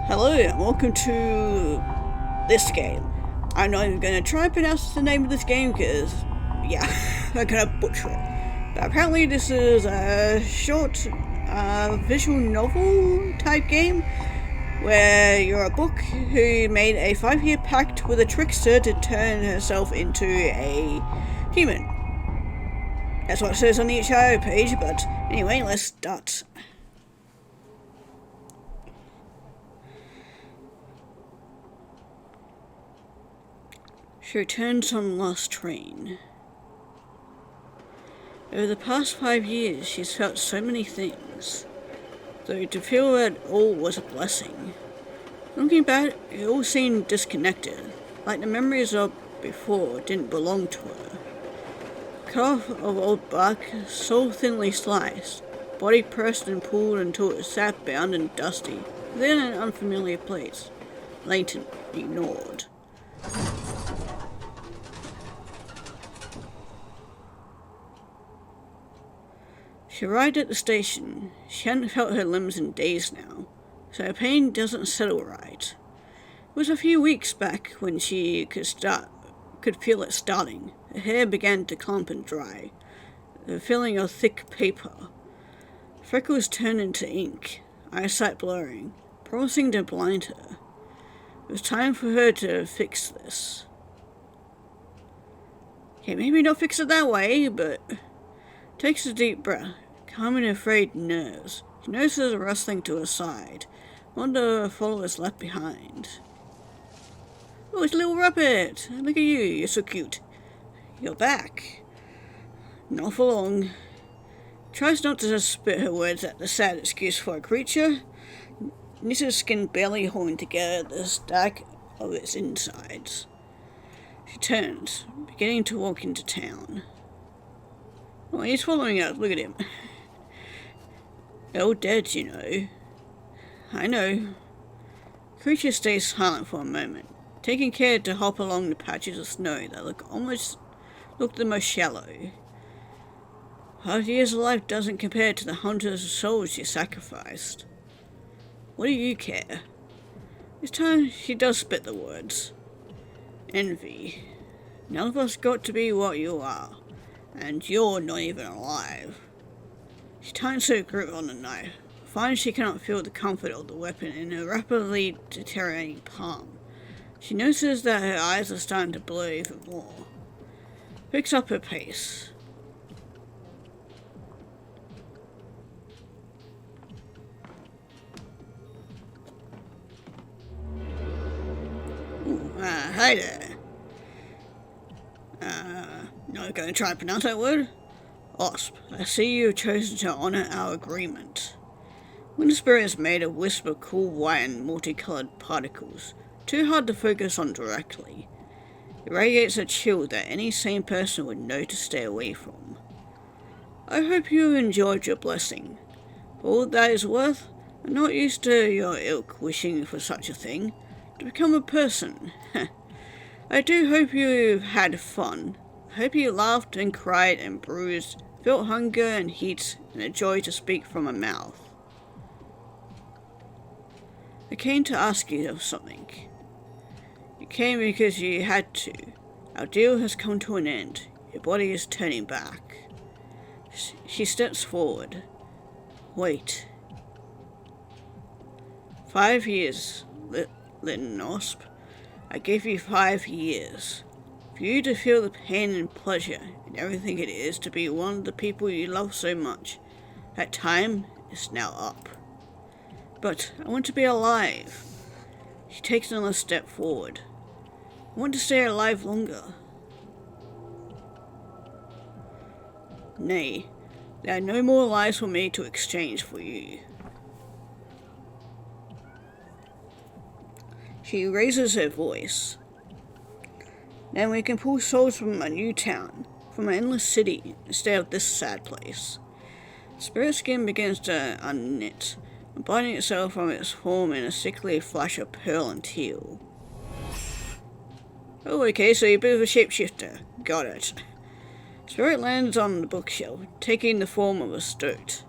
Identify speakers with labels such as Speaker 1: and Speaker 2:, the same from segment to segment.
Speaker 1: Hello and welcome to this game. I'm not even going to try and pronounce the name of this game because, yeah, I'm going to butcher it. But apparently this is a short visual novel type game where you're a book who made a 5-year pact with a trickster to turn herself into a human. That's what it says on the HIO page, but anyway, let's start. She returns on last train. Over the past 5 years, she's felt so many things, though to feel it all was a blessing. Looking back, it all seemed disconnected, like the memories of before didn't belong to her. Cut off of old bark, soul thinly sliced, body pressed and pulled until it sat bound and dusty, then in an unfamiliar place, latent, ignored. She arrived at the station. She hadn't felt her limbs in days now, so her pain doesn't settle right. It was a few weeks back when she could feel it starting. Her hair began to clump and dry, the feeling of thick paper. Freckles turned into ink, eyesight blurring, promising to blind her. It was time for her to fix this. Okay, maybe not fix it that way, but takes a deep breath, calming her frayed nerves. She notices a rustling to her side. One of the followers left behind. Oh, it's a little rabbit! Look at you, you're so cute. You're back. Not for long. Tries not to just spit her words at the sad excuse for a creature. Knitted skin barely holding together the stack of its insides. She turns, beginning to walk into town. Oh, he's following us. Look at him. They're all dead, you know. I know. The creature stays silent for a moment, taking care to hop along the patches of snow that look the most shallow. 5 years of life doesn't compare to the hundreds of souls she sacrificed. What do you care? This time she does spit the words. Envy. None of us got to be what you are. And you're not even alive. She tightens her grip on the knife, finds she cannot feel the comfort of the weapon in her rapidly deteriorating palm. She notices that her eyes are starting to blur even more. Picks up her pace. Ooh, hi there. Not going to try and pronounce that word? Osp, I see you have chosen to honor our agreement. Wind spirit is made of wisps of cool white and multicolored particles, too hard to focus on directly. It radiates a chill that any sane person would know to stay away from. I hope you enjoyed your blessing. For all that is worth, I'm not used to your ilk wishing for such a thing, to become a person. I do hope you've had fun. I hope you laughed and cried and bruised, felt hunger and heat and a joy to speak from a mouth. I came to ask you of something. You came because you had to. Our deal has come to an end. Your body is turning back. She steps forward. Wait. 5 years, Little Osp. I gave you 5 years. For you to feel the pain and pleasure and everything it is to be one of the people you love so much. That time is now up. But I want to be alive. She takes another step forward. I want to stay alive longer. Nay, there are no more lives for me to exchange for you. She raises her voice. Then we can pull souls from a new town, from an endless city, instead of this sad place. Spirit skin begins to unknit, embodying itself from its form in a sickly flash of pearl and teal. Oh, okay, so you're a bit of a shapeshifter. Got it. Spirit lands on the bookshelf, taking the form of a stoat.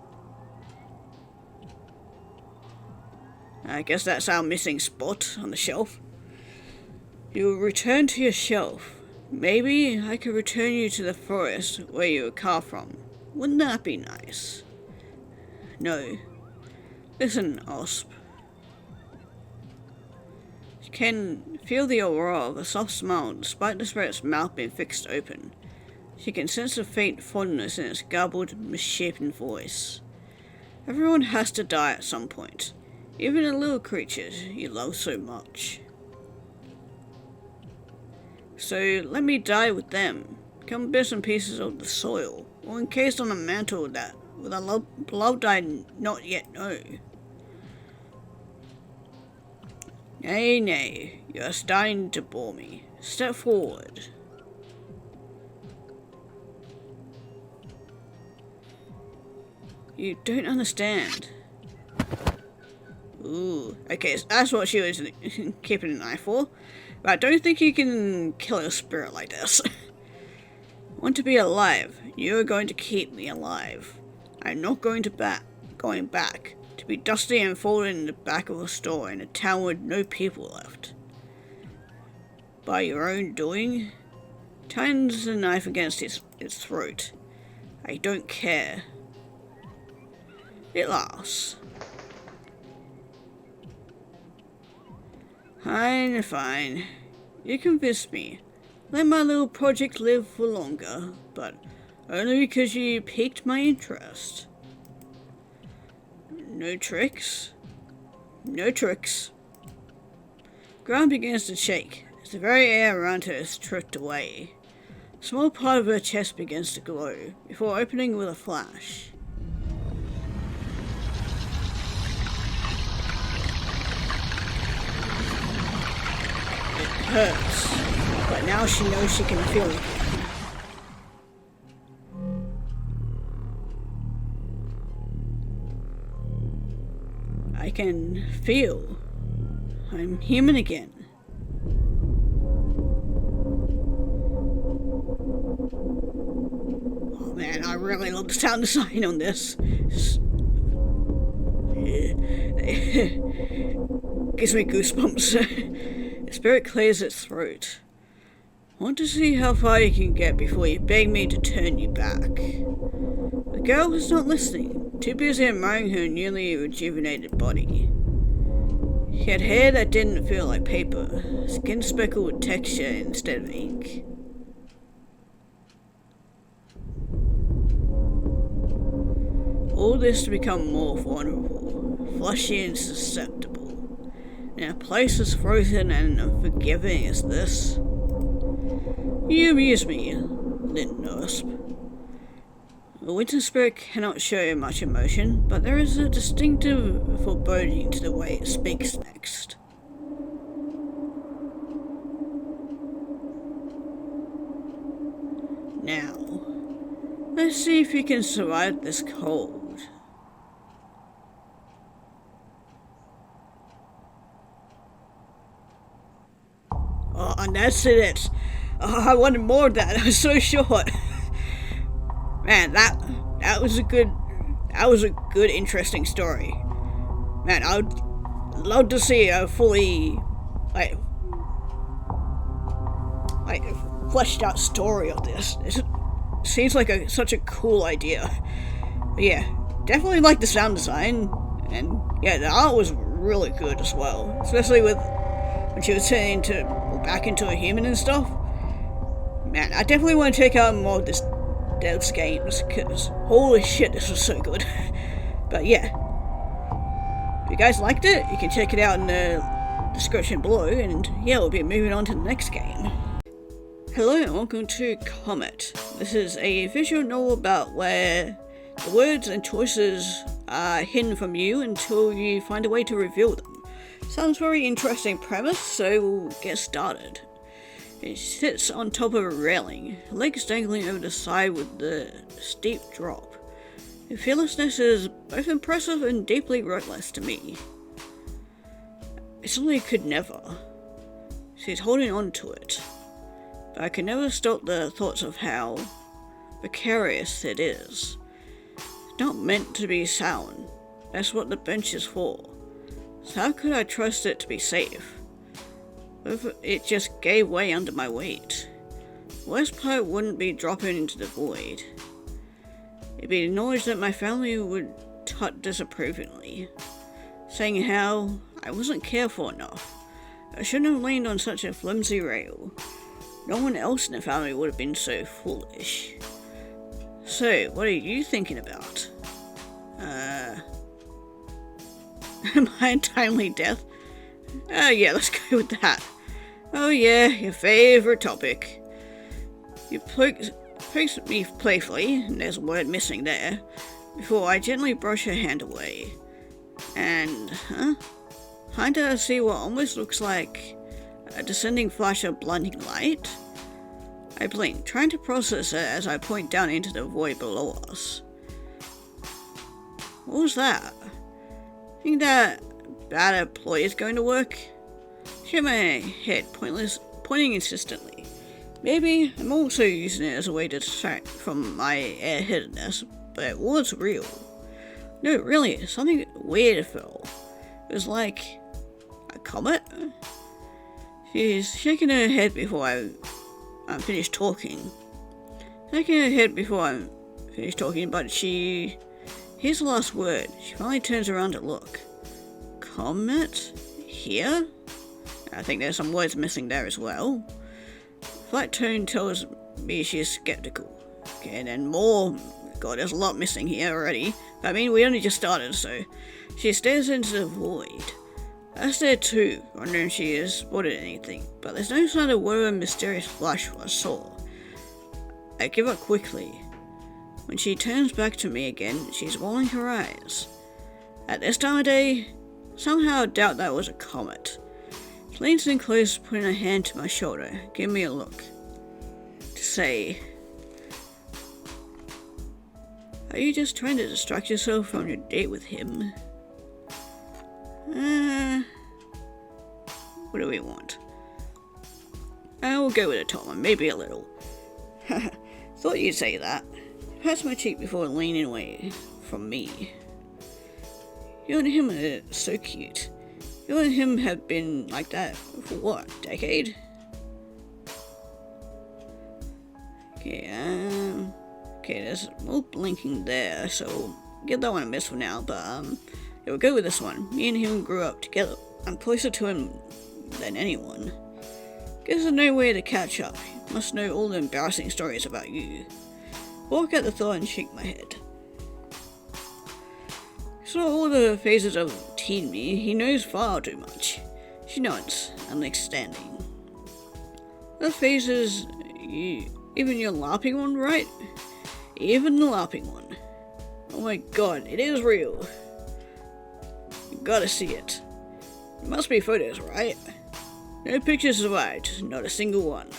Speaker 1: I guess that's our missing spot on the shelf. You return to your shelf. Maybe I could return you to the forest where you were carved from. Wouldn't that be nice? No. Listen, Osp. You can feel the aura of a soft smile despite the spirit's mouth being fixed open. She can sense a faint fondness in its garbled, misshapen voice. Everyone has to die at some point. Even the little creatures you love so much. So let me die with them. Become bits and pieces of the soil, or encased on a mantle that with a love I not yet know. Nay, nay, you are starting to bore me. Step forward. You don't understand. Ooh, okay, so that's what she was keeping an eye for. But I don't think you can kill a spirit like this. Want to be alive? You're going to keep me alive. I'm not going back. To be dusty and folded in the back of a store in a town with no people left. By your own doing? Tightens the knife against its throat. I don't care. It laughs. Fine, fine. You convinced me. Let my little project live for longer, but only because you piqued my interest. No tricks? No tricks. Ground begins to shake as the very air around her is stripped away. A small part of her chest begins to glow before opening with a flash. Hurts, but now she knows she can feel it. I can feel. I'm human again. Oh man, I really love the sound design on this. Gives me goosebumps. The spirit clears its throat. Want to see how far you can get before you beg me to turn you back. The girl was not listening, too busy admiring her newly rejuvenated body. She had hair that didn't feel like paper, skin speckled with texture instead of ink. All this to become more vulnerable, fleshy and susceptible, in a place as frozen and unforgiving as this. You amuse me, little Osp. A winter spirit cannot show much emotion, but there is a distinctive foreboding to the way it speaks next. Now, let's see if you can survive this cold. Oh, and that's it. Oh, I wanted more of that. It was so short. Man, that was a good, interesting story. Man, I would love to see a fully, like fleshed out story of this. It seems like such a cool idea. But yeah, definitely like the sound design, and yeah, the art was really good as well, especially with when she was turning back into a human and stuff. Man, I definitely want to check out more of this Dev's games, because holy shit, this was so good. But yeah, if you guys liked it, you can check it out in the description below, and yeah, we'll be moving on to the next game. Hello and welcome to Comet. This is a visual novel about where the words and choices are hidden from you until you find a way to reveal them. Sounds very interesting premise, so we'll get started. It sits on top of a railing, legs dangling over the side with the steep drop. The fearlessness is both impressive and deeply reckless to me. I suddenly could never. She's holding on to it, but I could never stop the thoughts of how precarious it is. It's not meant to be sound. That's what the bench is for. So how could I trust it to be safe? What if it just gave way under my weight? The worst part wouldn't be dropping into the void. It'd be the knowledge that my family would tut disapprovingly, saying how I wasn't careful enough. I shouldn't have leaned on such a flimsy rail. No one else in the family would have been so foolish. So, what are you thinking about? My untimely death? Yeah, let's go with that. Oh yeah, your favourite topic. You poked me playfully, and there's a word missing there, before I gently brush her hand away. And, kinda see what almost looks like a descending flash of blinding light? I blink, trying to process it as I point down into the void below us. What was that? Think that bad ploy is going to work? Shake my head, pointing insistently. Maybe I'm also using it as a way to distract from my airheadedness, but it was real. No, really, something weird fell. It was like a comet? She's shaking her head before I'm finished talking. But here's the last word. She finally turns around to look. Comet? Here? I think there's some words missing there as well. Flat tone tells me she's skeptical. Okay, and then more. God, there's a lot missing here already. I mean, we only just started, so. She stares into the void. I stare too, wondering if she has spotted anything, but there's no sign of whatever mysterious flash I saw. I give up quickly. When she turns back to me again, she's rolling her eyes. At this time of day, somehow I doubt that was a comet. She leans in close, putting her hand to my shoulder, giving me a look. To say, are you just trying to distract yourself from your date with him? What do we want? We'll go with a top one, maybe a little. Thought you'd say that. Pats my cheek before leaning away from me. You and him are so cute. You and him have been like that for what, decade? Okay, there's more blinking there, so we'll give that one a miss for now, but yeah, we'll go with this one. Me and him grew up together. I'm closer to him than anyone. Guess there's no way to catch up. He must know all the embarrassing stories about you. Walk at the thought and shake my head. So all the phases of teen me, he knows far too much. She nods, understanding. The phases, even your LARPing one, right? Even the LARPing one. Oh my god, it is real. You gotta see it. It must be photos, right? No pictures survived, not a single one.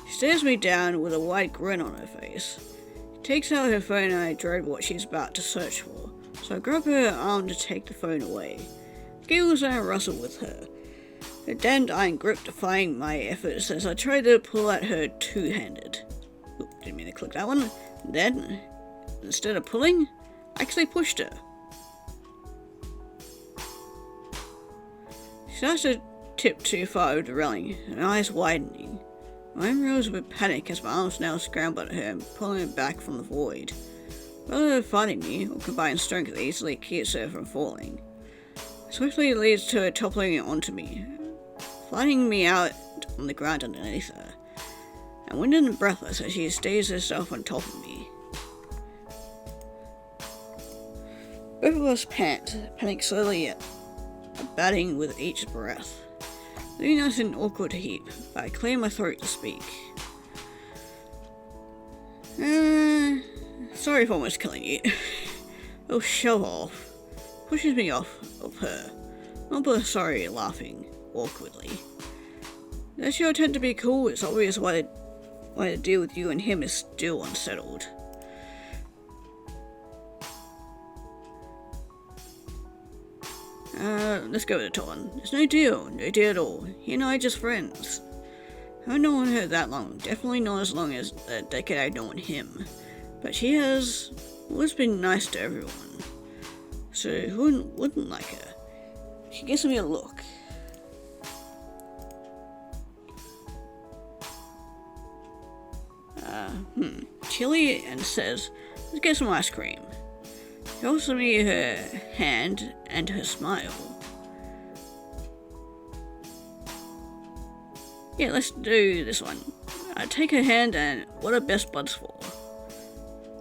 Speaker 1: She stares me down with a wide grin on her face. She takes out her phone and I dread what she's about to search for, so I grab her arm to take the phone away. Giggles and I wrestle with her. Her damned iron grip defying my efforts as I try to pull at her two-handed. Oop, didn't mean to click that one. Then, instead of pulling, I actually pushed her. She starts to tip too far over the railing, her eyes widening. My own rose with panic as my arms now scramble at her and pulling her back from the void. Whether they're fighting me or combined strength easily keeps her from falling. Swiftly leads to her toppling onto me, flattening me out on the ground underneath her. I'm winded and breathless as she stays herself on top of me. Both of us pant, panic slowly yet batting with each breath. Leaving us in an awkward heap, but I clear my throat to speak. Sorry for almost killing you. Oh, show off. Pushes me off of her. Not but sorry, laughing awkwardly. As you tend to be cool, it's obvious why the deal with you and him is still unsettled. Let's go with it, Ton. There's no deal at all. He and I are just friends. I haven't known her that long, definitely not as long as the decade I've known him. But she has always been nice to everyone. So who wouldn't like her? She gives me a look. Chilly, and says, let's get some ice cream. She offers me her hand and her smile. Yeah, let's do this one. I take her hand and what are best buds for?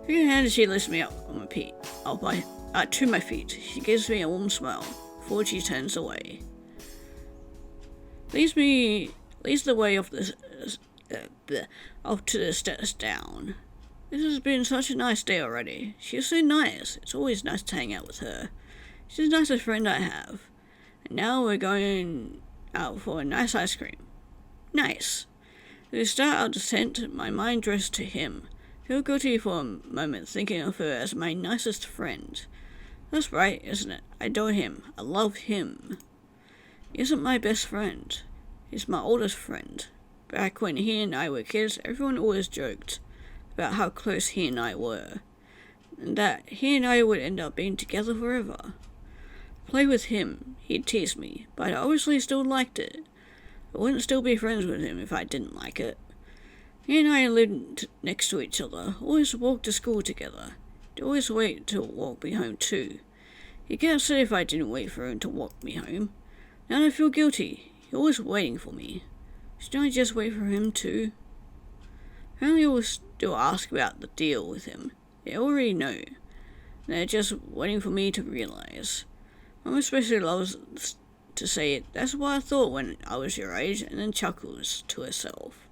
Speaker 1: Take her hand and she lifts me up on my feet. To my feet. She gives me a warm smile before she turns away. Leads the way off to the steps down. This has been such a nice day already. She's so nice. It's always nice to hang out with her. She's the nicest friend I have. And now we're going out for a nice ice cream. Nice. As we start our descent, my mind drifts to him. I feel guilty for a moment, thinking of her as my nicest friend. That's right, isn't it? I adore him. I love him. He isn't my best friend. He's my oldest friend. Back when he and I were kids, everyone always joked about how close he and I were, and that he and I would end up being together forever. I played with him. He'd tease me, but I obviously still liked it. I wouldn't still be friends with him if I didn't like it. He and I lived next to each other, always walked to school together. He'd always wait to walk me home too. He'd get upset if I didn't wait for him to walk me home. Now I feel guilty. He's always waiting for me. Shouldn't I just wait for him too? Apparently always still ask about the deal with him. They already know. They're just waiting for me to realize. Mom especially loves to say it. That's what I thought when I was your age, and then chuckles to herself.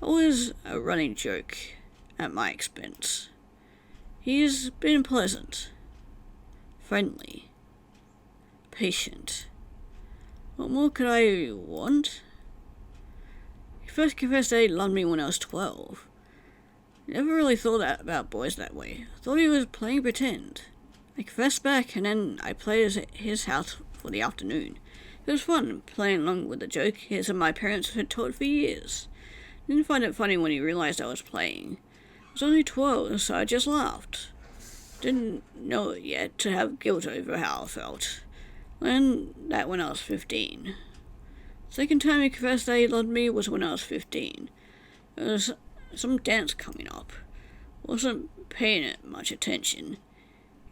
Speaker 1: Always a running joke at my expense. He's been pleasant, friendly, patient. What more could I want? He first confessed that he loved me when I was 12. Never really thought about boys that way. I thought he was playing pretend. I confessed back, and then I played at his house for the afternoon. It was fun, playing along with the joke his and my parents had told for years. I didn't find it funny when he realized I was playing. I was only 12, so I just laughed. Didn't know it yet to have guilt over how I felt. Learned that when I was 15. The second time he confessed that he loved me was when I was 15. There was some dance coming up. Wasn't paying it much attention.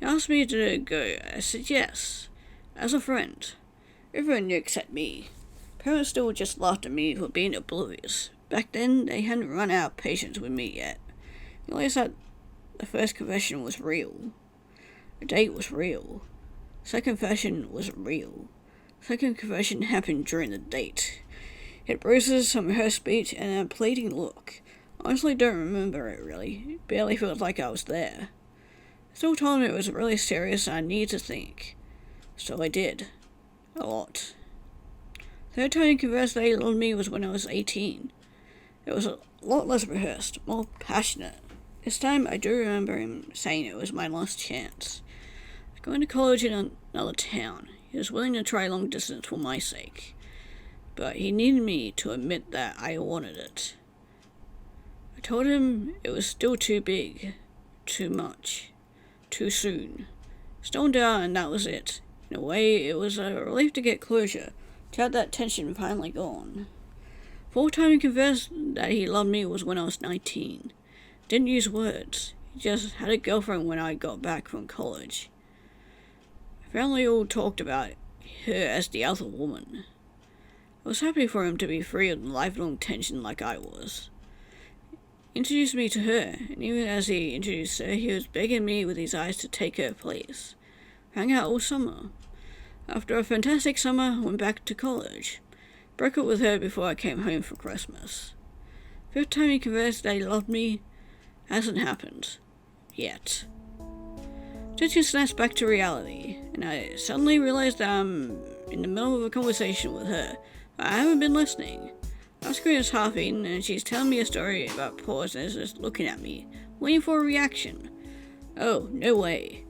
Speaker 1: He asked me to go. I said yes, as a friend. Everyone knew except me. Parents still just laughed at me for being oblivious. Back then, they hadn't run out of patience with me yet. They realized that the first confession was real. The date was real. Second confession was real. Second confession happened during the date. It had bruises, some her speech, and a pleading look. I honestly don't remember it really. It barely felt like I was there. I still told him it was really serious and I needed to think. So I did. A lot. Third time he confessed that he loved me was when I was 18. It was a lot less rehearsed, more passionate. This time I do remember him saying it was my last chance. I was going to college in another town. He was willing to try long distance for my sake. But he needed me to admit that I wanted it. I told him it was still too big, too much, too soon. Stoned down, and that was it. In a way, it was a relief to get closure, to have that tension finally gone. Fourth time he confessed that he loved me was when I was 19. Didn't use words. He just had a girlfriend when I got back from college. Family all talked about her as the other woman. I was happy for him to be free of lifelong tension like I was. He introduced me to her, and even as he introduced her, he was begging me with his eyes to take her place. Hang out all summer. After a fantastic summer, I went back to college. Broke up with her before I came home for Christmas. Fifth time he confessed that he loved me hasn't happened. Yet. Attention snaps back to reality, and I suddenly realized that I'm in the middle of a conversation with her. I haven't been listening. Our screen is half eaten, and she's telling me a story about pause and is just looking at me, waiting for a reaction. Oh, no way.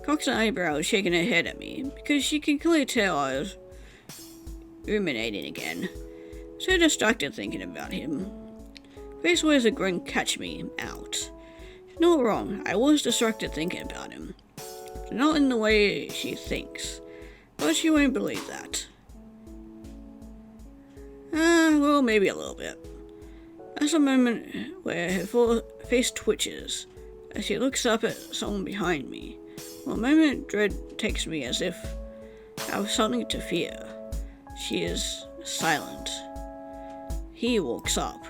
Speaker 1: Cocks an eyebrow, shaking her head at me, because she can clearly tell I was ruminating again. So distracted thinking about him. Face wears a grin catch me out. She's not wrong, I was distracted thinking about him. But not in the way she thinks. But you won't believe that. Well, maybe a little bit. There's a moment where her face twitches as she looks up at someone behind me. For a moment, dread takes me as if I have something to fear. She is silent. He walks up.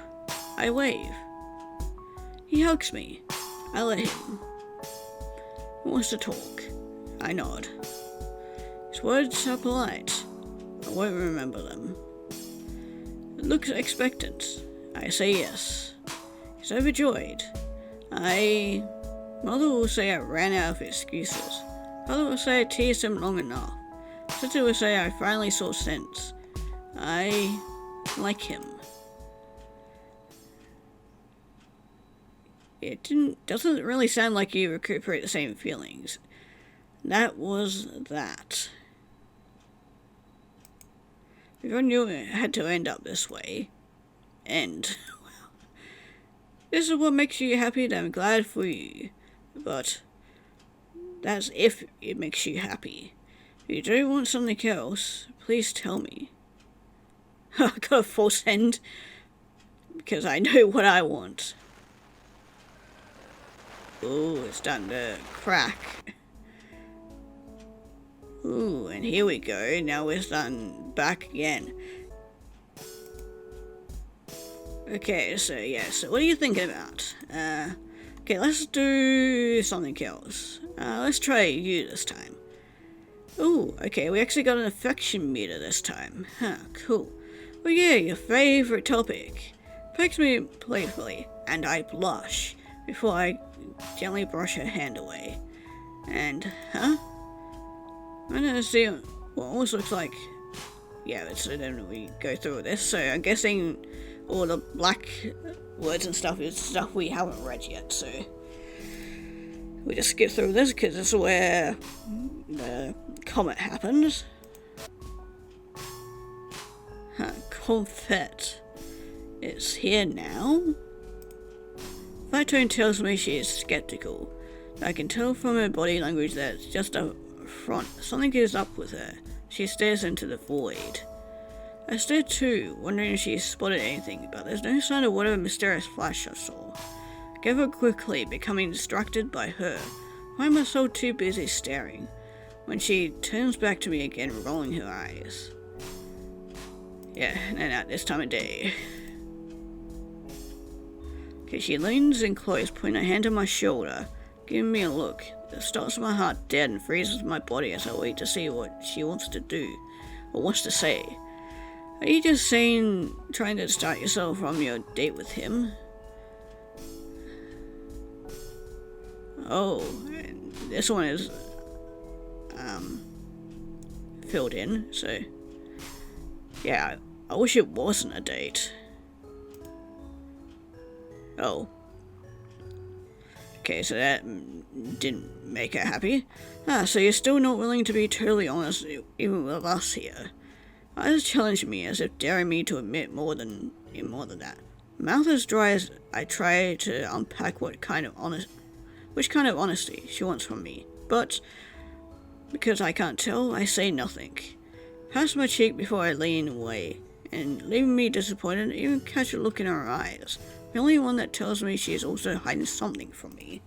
Speaker 1: I wave. He hugs me. I let him. He wants to talk. I nod. His words are polite. I won't remember them. It looks expectant. I say yes. He's overjoyed. Mother will say I ran out of excuses. Father will say I teased him long enough. Sister will say I finally saw sense. I like him. It doesn't really sound like you recuperate the same feelings. That was that. If I knew it had to end up this way. End. This is what makes you happy, and I'm glad for you. But that's if it makes you happy. If you do want something else, please tell me. I got a false end because I know what I want. Ooh, it's starting to crack. Ooh, and here we go. Now we're starting back again. Okay, so what are you thinking about? Okay, let's do something else. Let's try you this time. Ooh, okay, we actually got an affection meter this time. Huh, cool. Oh yeah, your favorite topic. Pokes me playfully, and I blush before I gently brush her hand away. And, I'm gonna see what almost looks like. Yeah, so then we go through this. So I'm guessing all the black words and stuff is stuff we haven't read yet. So we just skip through this because this is where the comet happens. Confet. It's here now. My tone tells me she is skeptical. I can tell from her body language that it's just a front. Something is up with her. She stares into the void. I stare too, wondering if she spotted anything, but there's no sign of whatever mysterious flash I saw. I gave her quickly, becoming distracted by her. Why am I so too busy staring? When she turns back to me again, rolling her eyes. Yeah, and at this time of day. Okay, she leans in close, putting her hand on my shoulder, giving me a look. It stops my heart dead and freezes my body as I wait to see what she wants to do, or wants to say. Are you just trying to start yourself from your date with him? Oh, and this one is, filled in, so, yeah, I wish it wasn't a date. Oh. Okay, so that didn't make her happy. So you're still not willing to be totally honest, even with us here. Eyes challenge me as if daring me to admit more than that. Mouth as dry as I try to unpack which kind of honesty she wants from me. But because I can't tell, I say nothing. Pass my cheek before I lean away, and leaving me disappointed, even catch a look in her eyes. The only one that tells me she is also hiding something from me.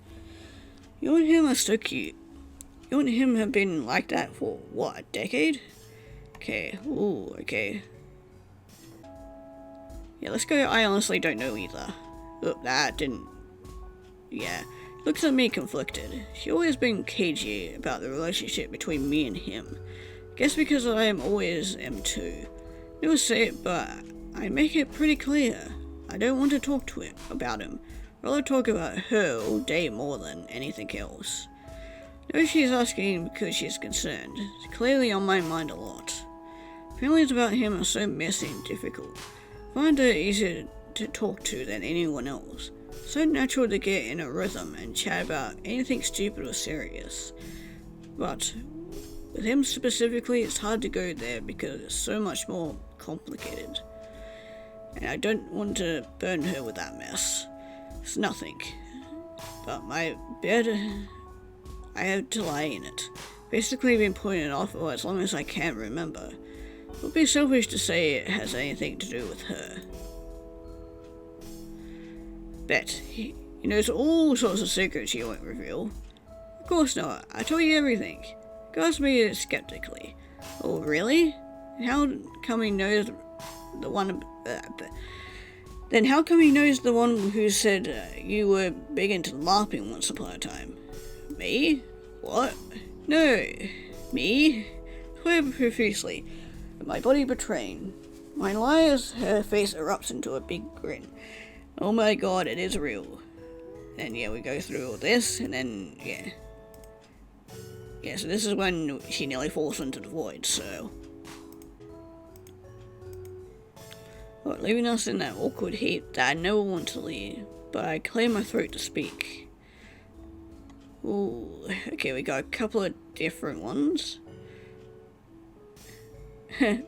Speaker 1: You and him are so cute. You and him have been like that for, what, a decade? Okay, ooh, okay. Yeah, let's go. I honestly don't know either. Oop, that didn't... Yeah. Looks at me conflicted. She always been cagey about the relationship between me and him. Guess because I always am too. Never say it, but I make it pretty clear. I don't want to talk to him about him. Rather talk about her all day more than anything else. No, she's asking because she's concerned. It's clearly on my mind a lot. Feelings about him are so messy and difficult. I find her easier to talk to than anyone else. So natural to get in a rhythm and chat about anything stupid or serious. But with him specifically, it's hard to go there because it's so much more complicated. And I don't want to burn her with that mess. It's nothing. But my bed, I have to lie in it. Basically been putting it off for as long as I can remember. It would be selfish to say it has anything to do with her. Bet. He knows all sorts of secrets he won't reveal. Of course not. I told you everything. Regards me skeptically. Oh, really? How come he knows the one... Then how come he knows the one who said you were big into LARPing once upon a time? Me? What? No. Me? Swear profusely. My body betraying. My lies, her face erupts into a big grin. Oh my god, it is real. And yeah, we go through all this, and then, yeah. Yeah, so this is when she nearly falls into the void, so... Well, leaving us in that awkward heat that I never want to leave, but I clear my throat to speak. Ooh, okay, we got a couple of different ones.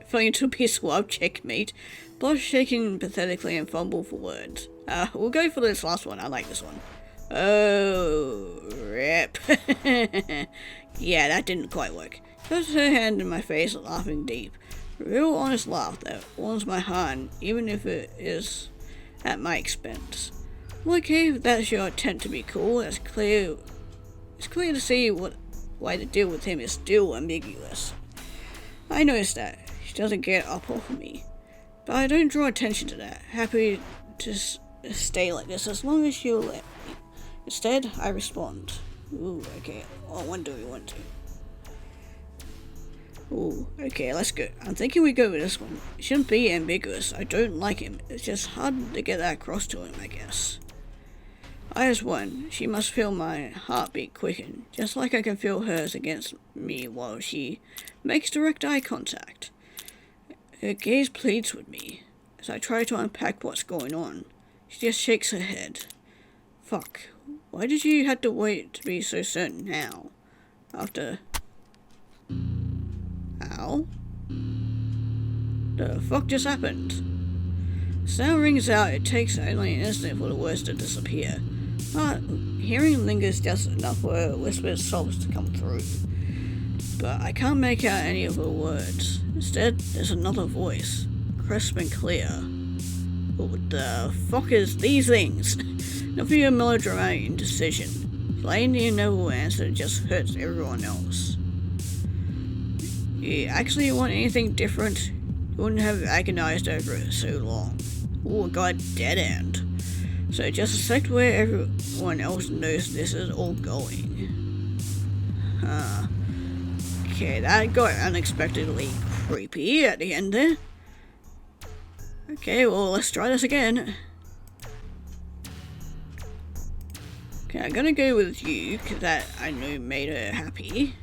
Speaker 1: Falling into a piece of love, checkmate. Blush shaking pathetically and fumble for words. We'll go for this last one. I like this one. Oh, rip. Yeah, that didn't quite work. Puts her hand in my face, laughing deep. A real honest laugh that warms my heart, even if it is at my expense. Well, okay, if that's your attempt to be cool, it's clear to see why the deal with him is still ambiguous. I noticed that. She doesn't get up off of me. But I don't draw attention to that. Happy to stay like this as long as she'll let me. Instead, I respond. Ooh, okay. Oh, when do we want to? Ooh, okay, let's go. I'm thinking we go with this one. It shouldn't be ambiguous. I don't like him. It's just hard to get that across to him, I guess. I as one. She must feel my heartbeat quicken, just like I can feel hers against me while she makes direct eye contact. Her gaze pleads with me. As I try to unpack what's going on, she just shakes her head. Fuck. Why did you have to wait to be so certain now? After... Ow? The fuck just happened? Sound rings out. It takes only an instant for the words to disappear. But hearing lingers just enough for her whispered sobs to come through. But I can't make out any of her words. Instead, there's another voice, crisp and clear. What the fuck is these things? Nothing a melodramatic indecision. Plain the inevitable answer just hurts everyone else. You actually want anything different? You wouldn't have agonized over it so long. Oh god, dead end. So just a sec where everyone else knows this is all going. Okay, that got unexpectedly creepy at the end there. Okay, well, let's try this again. Okay, I'm gonna go with you, because that I know made her happy.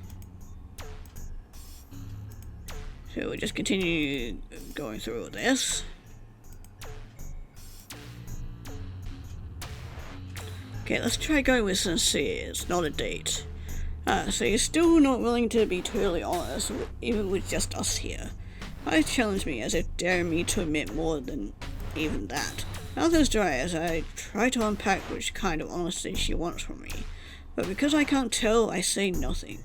Speaker 1: So we'll just continue going through all this. Okay, let's try going with sincere. It's not a date. So you're still not willing to be totally honest, even with just us here. I challenge me as if daring me to admit more than even that. Mouth is dry as I try to unpack which kind of honesty she wants from me. But because I can't tell, I say nothing.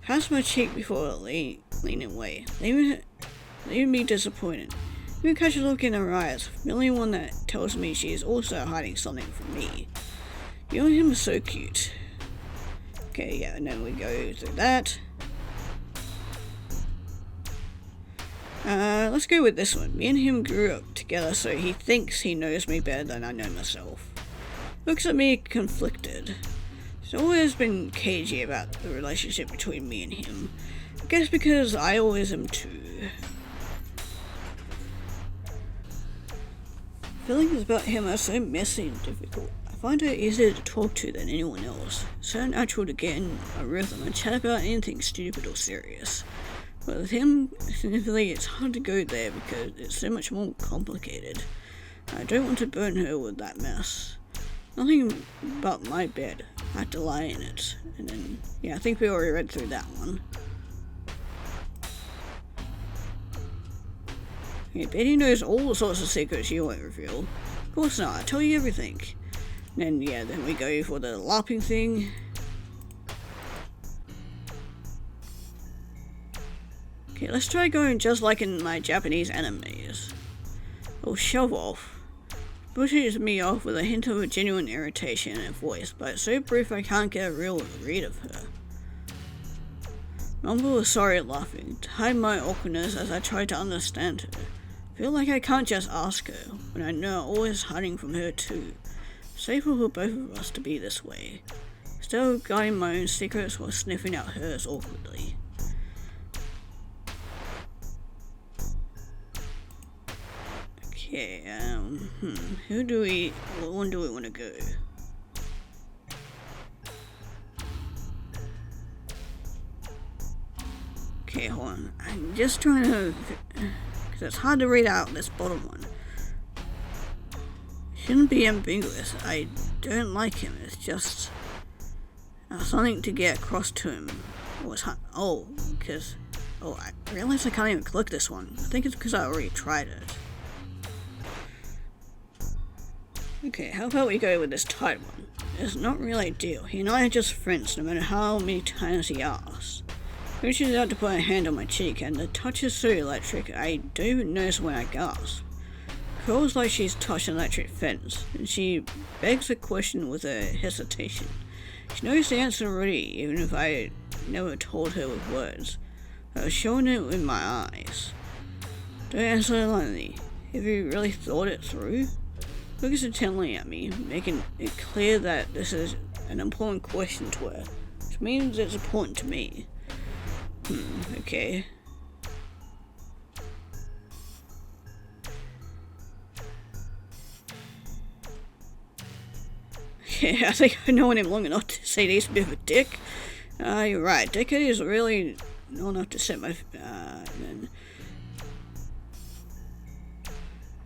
Speaker 1: Pass my cheek before leaning away, leaving me disappointed. Even catch a look in her eyes, the only one that tells me she is also hiding something from me. You and him are so cute. Okay, yeah, and then we go through that. Let's go with this one. Me and him grew up together, so he thinks he knows me better than I know myself. Looks at me conflicted. He's always been cagey about the relationship between me and him. I guess because I always am too. Feelings about him are so messy and difficult. I find her easier to talk to than anyone else. So natural to get in a rhythm and chat about anything stupid or serious. But with him, significantly, it's hard to go there because it's so much more complicated. I don't want to burn her with that mess. Nothing but my bed. I have to lie in it. And then, yeah, I think we already read through that one. Okay, Betty knows all sorts of secrets you won't reveal. Of course not, I tell you everything. And then, yeah, then we go for the LARPing thing. Okay, let's try going just like in my Japanese animes. Oh, shove off. Pushes me off with a hint of a genuine irritation in her voice, but it's so brief I can't get a real read of her. Mumble was sorry laughing, to hide my awkwardness as I tried to understand her. I feel like I can't just ask her, when I know I'm always hiding from her too. Safer for both of us to be this way. Still guarding my own secrets while sniffing out hers awkwardly. Okay, what one do we want to go? Okay, hold on. I'm just trying to, because it's hard to read out this bottom one. Shouldn't be ambiguous. I don't like him. It's just something to get across to him. I realize I can't even click this one. I think it's because I already tried it. Okay, how about we go with this tight one? It's not really a deal. He and I are just friends, no matter how many times he asks. Reaches out to put a hand on my cheek, and the touch is so electric I don't even notice when I gasp. Feels like she's touched an electric fence, and she begs a question with a hesitation. She knows the answer already, even if I never told her with words. I was showing it with my eyes. Don't answer lightly. Have you really thought it through? Looks intently at me, making it clear that this is an important question to her, which means it's important to me. Okay. Okay, I think I've known him long enough to say that he's a bit of a dick. You're right, dickhead is really not enough to set my...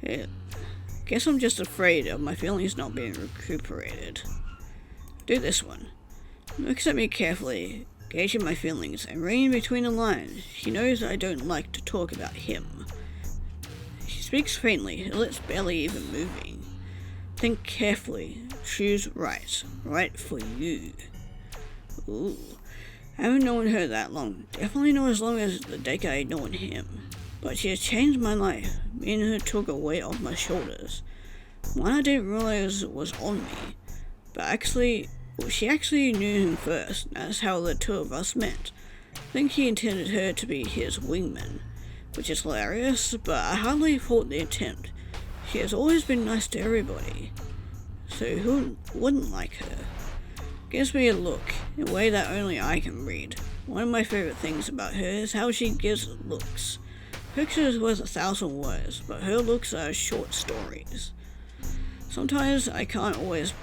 Speaker 1: Yeah. Guess I'm just afraid of my feelings not being recuperated. Do this one. Looks at me carefully, gauging my feelings, and reading between the lines. She knows I don't like to talk about him. She speaks faintly, her lips barely even moving. Think carefully. Choose right. Right for you. Ooh. I haven't known her that long. Definitely not as long as the decade I'd known him. But she has changed my life. Me and her took a weight off my shoulders. One I didn't realize was on me. But she actually knew him first. That's how the two of us met. I think he intended her to be his wingman, which is hilarious, but I hardly fault the attempt. She has always been nice to everybody. So who wouldn't like her? Gives me a look, in a way that only I can read. One of my favorite things about her is how she gives looks. Pictures worth 1,000 words, but her looks are short stories. Sometimes I can't always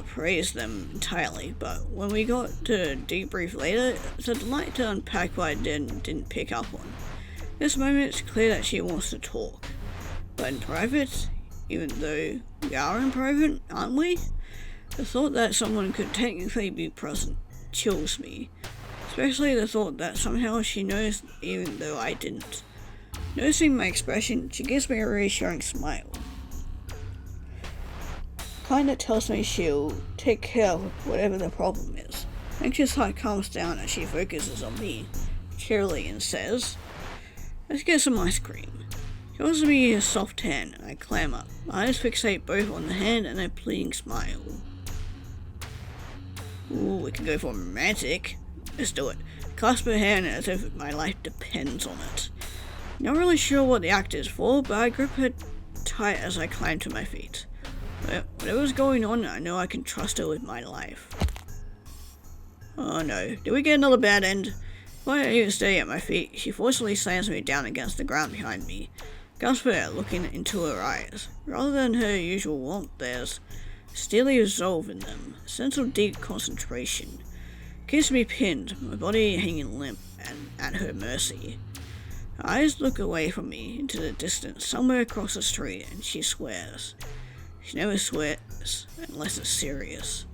Speaker 1: praise them entirely, but when we got to debrief later, it's a delight to unpack what I didn't pick up on. This moment it's clear that she wants to talk. But in private, even though we are in private, aren't we? The thought that someone could technically be present chills me. Especially the thought that somehow she knows even though I didn't. Noticing my expression, she gives me a reassuring smile. Kinda tells me she'll take care of whatever the problem is. Anxious heart calms down as she focuses on me, cheerily, and says, "Let's get some ice cream." She offers me a soft hand, and I clam up. My eyes fixate both on the hand and a pleading smile. Ooh, we can go for romantic. Let's do it. Clasp her hand as if my life depends on it. Not really sure what the act is for, but I grip her tight as I climb to my feet. Whatever's going on, I know I can trust her with my life. Oh no, did we get another bad end? While I even stay at my feet, she forcefully slams me down against the ground behind me. Gasp at looking into her eyes. Rather than her usual warmth, there's steely resolve in them, a sense of deep concentration. Keeps me pinned, my body hanging limp and at her mercy. Her eyes look away from me into the distance, somewhere across the street, and she swears. She never swears unless it's serious.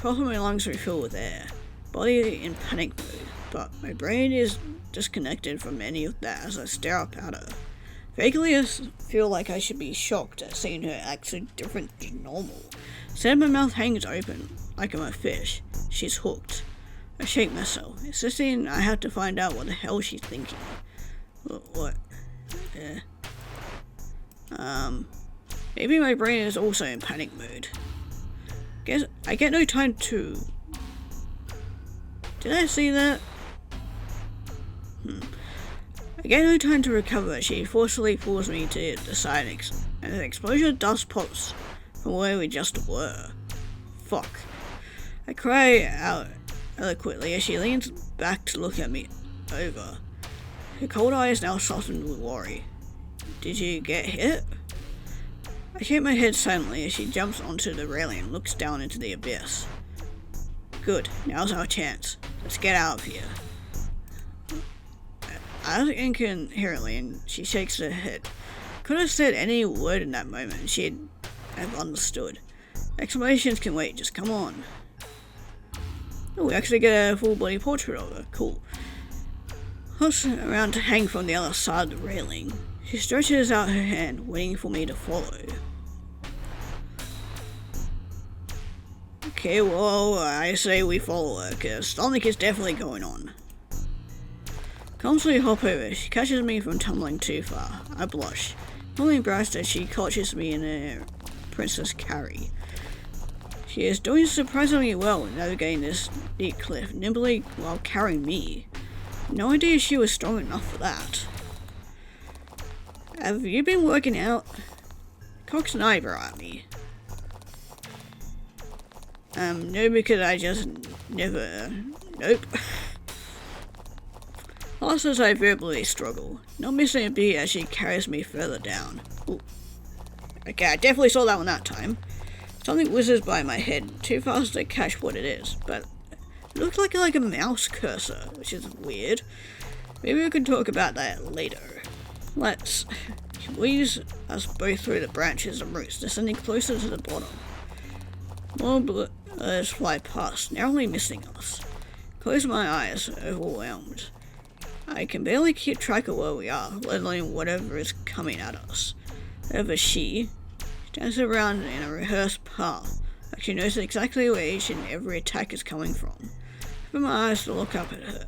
Speaker 1: Half of my lungs refill with air, body in panic mode, but my brain is disconnected from any of that as I stare up at her. Vaguely, I feel like I should be shocked at seeing her act so different than normal. Instead, my mouth hangs open, like I'm a fish. She's hooked. I shake myself, insisting I have to find out what the hell she's thinking. What? Maybe my brain is also in panic mode. Guess I get no time to... Did I see that? I get no time to recover. She forcefully pulls me to the side and an explosion of dust pops from where we just were. Fuck. I cry out eloquently as she leans back to look at me over. Her cold eyes now softened with worry. Did you get hit? I shake my head silently as she jumps onto the railing and looks down into the abyss. Good, now's our chance. Let's get out of here. I ask incoherently and she shakes her head. Could have said any word in that moment and she'd have understood. Explanations can wait, just come on. Oh, we actually get a full body portrait of her. Cool. Hops around to hang from the other side of the railing. She stretches out her hand, waiting for me to follow. Okay, well, I say we follow her, cause something is definitely going on. Calmly hop over, she catches me from tumbling too far. I blush, fully embarrassed as she catches me in a princess carry. She is doing surprisingly well in navigating this steep cliff, nimbly while carrying me. No idea she was strong enough for that. Have you been working out? Cocks an eyebrow at me. No, because I just never... Nope. Also, as I verbally struggle, not missing a beat as she carries me further down. Ooh. Okay, I definitely saw that one that time. Something whizzes by my head, too fast to catch what it is, but it looks like a mouse cursor, which is weird. Maybe we can talk about that later. Let's... She weaves us both through the branches and roots, descending closer to the bottom. More birds fly past, narrowly missing us. Close my eyes, overwhelmed. I can barely keep track of where we are, let alone whatever is coming at us. However, she stands around in a rehearsed path, like she knows exactly where each and every attack is coming from. I open my eyes to look up at her.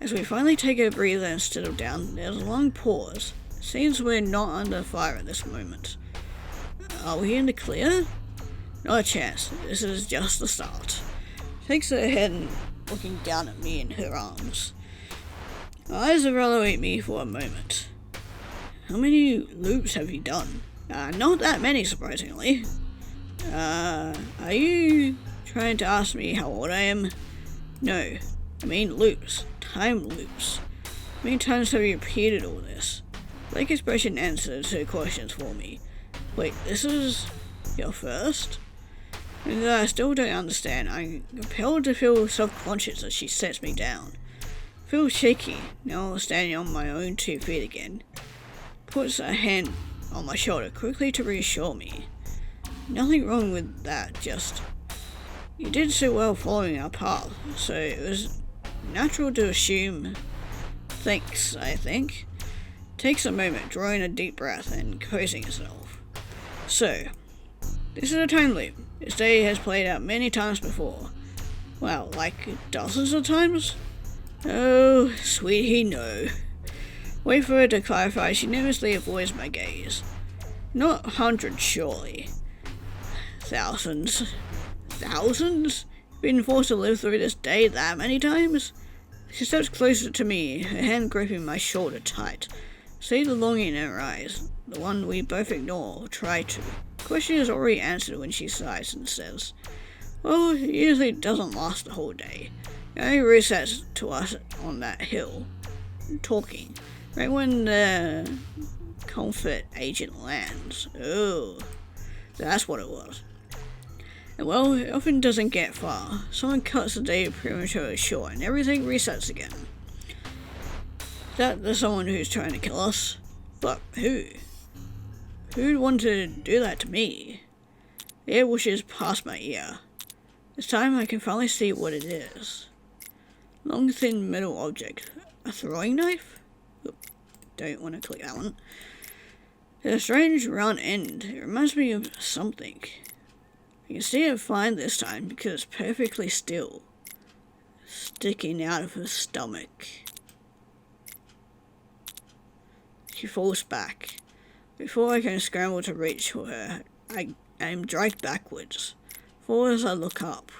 Speaker 1: As we finally take a breather and settle down, there's a long pause. It seems we're not under fire at this moment. Are we in the clear? Not a chance. This is just the start. She takes her head and looking down at me in her arms. Her eyes evaluate me for a moment. How many loops have you done? Not that many, surprisingly. Are you trying to ask me how old I am? No, I mean loops. Time loops. How many times have you repeated all this? Blank expression answers her questions for me. Wait, this is your first? And I still don't understand. I'm compelled to feel self-conscious as she sets me down. I feel shaky, now standing on my own 2 feet again. Puts a hand on my shoulder quickly to reassure me. Nothing wrong with that, just... You did so well following our path, so it was natural to assume... Thanks, I think. Takes a moment, drawing a deep breath and composing herself. So, this is a time loop. This day has played out many times before. Well, like dozens of times? Oh, sweetie, no. Wait for her to clarify, she nervously avoids my gaze. Not hundreds, surely. Thousands. Thousands? Been forced to live through this day that many times? She steps closer to me, her hand gripping my shoulder tight. See the longing in her eyes, the one we both ignore or try to. The question is already answered when she sighs and says, well, it usually doesn't last the whole day. It only resets to us on that hill, talking, right when the comfort agent lands. Oh, that's what it was. And well, it often doesn't get far. Someone cuts the day prematurely short and everything resets again. Is that the someone who's trying to kill us? But who? Who'd want to do that to me? The air whooshes past my ear. This time I can finally see what it is. Long, thin metal object. A throwing knife? Oop, don't want to click that one. There's a strange round end. It reminds me of something. I can see it fine this time because it's perfectly still. sticking out of her stomach. She falls back. Before I can scramble to reach for her, I am dragged backwards. Fall as I look up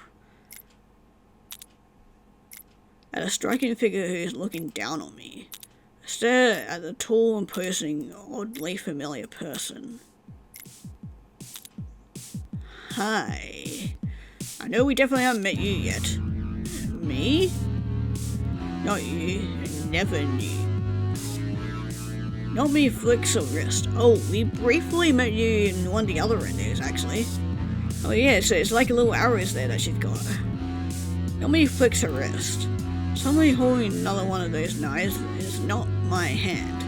Speaker 1: at a striking figure who is looking down on me. I stare at the tall, imposing, oddly familiar person. Hi. I know we definitely haven't met you yet. Me? Not you. I never knew. Not me flicks her wrist. Oh, we briefly met you in one of the other renders, actually. Oh yeah, so it's like a little arrows there that she's got. Not me flicks her wrist. Suddenly holding another one of those knives is not my hand.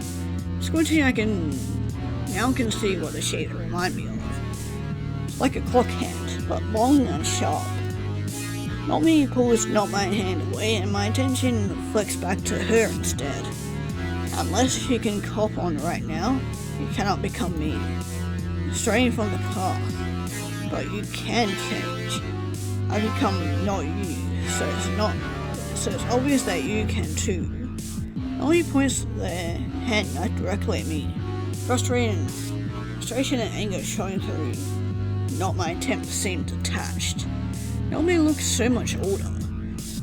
Speaker 1: Squinting, I now can see what the shape remind me of. It's like a clock hand, but long and sharp. Not me pulls not my hand away, and my attention flicks back to her instead. Unless you can cop on right now, you cannot become me. Straying from the path, but you can change. I become not you, so it's obvious that you can too. Only points their hand not directly at me. Frustration and anger showing through. Not my attempt seemed detached. Nobody looks so much older.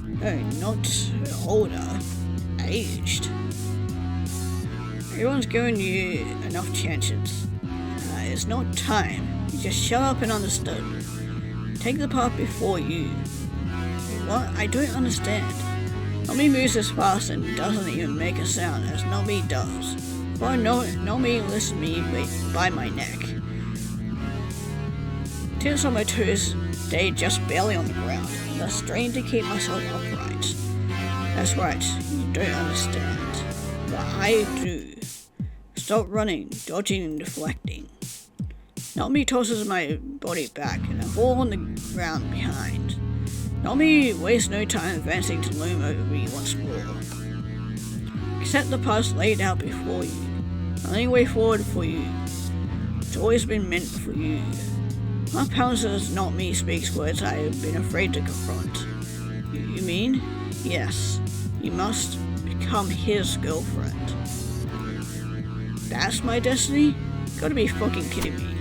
Speaker 1: No, not older. Aged. Everyone's given you enough chances. It's not time. You just shut up and understood. Take the path before you. What? I don't understand. Nomi moves as fast and doesn't even make a sound as Nomi does. Before Nomi lifts me by my neck. Tips on my toes stay just barely on the ground, and I strain to keep myself upright. That's right, you don't understand. But I do. Stop running, dodging and deflecting. Nomi tosses my body back and I fall on the ground behind. Nomi wastes no time advancing to loom over me once more. Accept the path laid out before you. The only way forward for you. It's always been meant for you. My pounces, not me, speaks words I have been afraid to confront. You mean? Yes. You must become his girlfriend. That's my destiny? Gotta be fucking kidding me.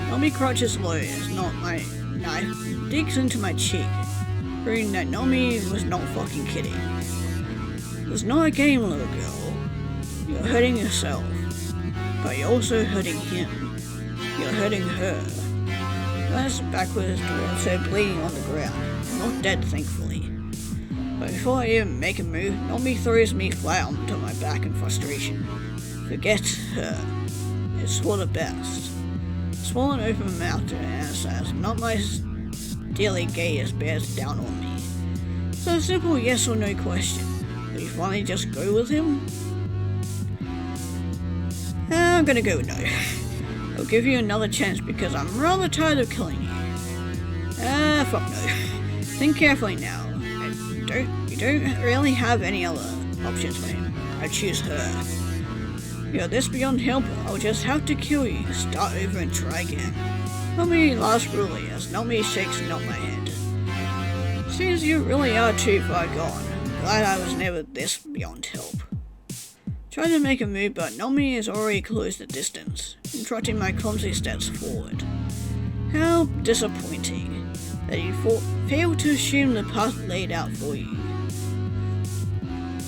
Speaker 1: Nomi crouches low as not my knife digs into my cheek, proving that Nomi was not fucking kidding. It's not a game, little girl. You're hurting yourself, but you're also hurting him. You're hurting her. Glanced backwards towards her bleeding on the ground, not dead thankfully. But before I even make a move, Nomi throws me flat onto my back in frustration. Forget her. It's for the best. Swollen open mouth to answer as not my dearly gaze bears down on me. So a simple yes or no question. Will you finally just go with him? I'm gonna go no. I'll give you another chance because I'm rather tired of killing you. Fuck no. Think carefully now. You don't really have any other options for him. I choose her. You're this beyond help, I'll just have to kill you. Start over and try again. Nomi laughs brutally as Nomi shakes not my head. Seems you really are too far gone. Glad I was never this beyond help. Try to make a move, but Nomi has already closed the distance, trotting my clumsy steps forward. How disappointing that you failed to assume the path laid out for you.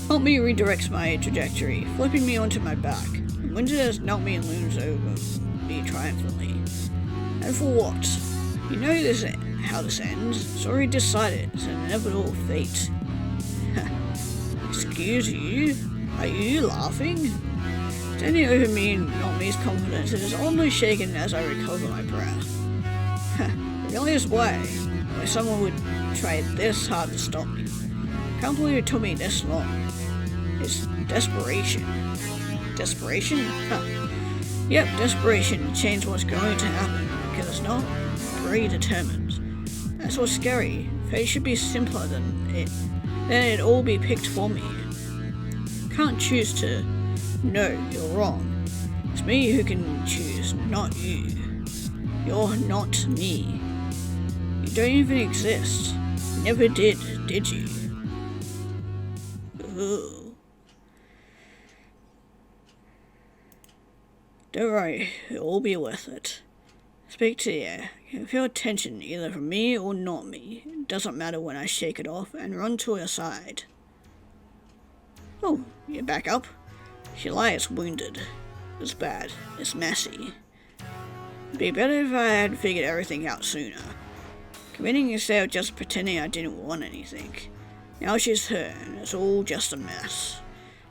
Speaker 1: Nomi redirects my trajectory, flipping me onto my back. The wind as Nomi looms over me triumphantly. And for what? You know how this ends. It's already decided. It's an inevitable fate. Excuse you? Are you laughing? Standing over me in Nomi's confidence, it is oddly shaken as I recover my breath. The earliest way where someone would try this hard to stop me. Can't believe it took me this long. It's desperation. Desperation? Huh. Yep, desperation to change what's going to happen, because it's not predetermined. That's what's scary. Fate should be simpler than it. Then it'd all be picked for me. Can't choose to. No, you're wrong. It's me who can choose, not you. You're not me. You don't even exist. Never did you? Don't worry, it'll all be worth it. Speak to you. Feel attention either from me or not me. It doesn't matter when I shake it off and run to her side. Oh, you're back up? She lies wounded. It's bad. It's messy. It'd be better if I had figured everything out sooner. Committing instead of just pretending I didn't want anything. Now she's hurt and it's all just a mess.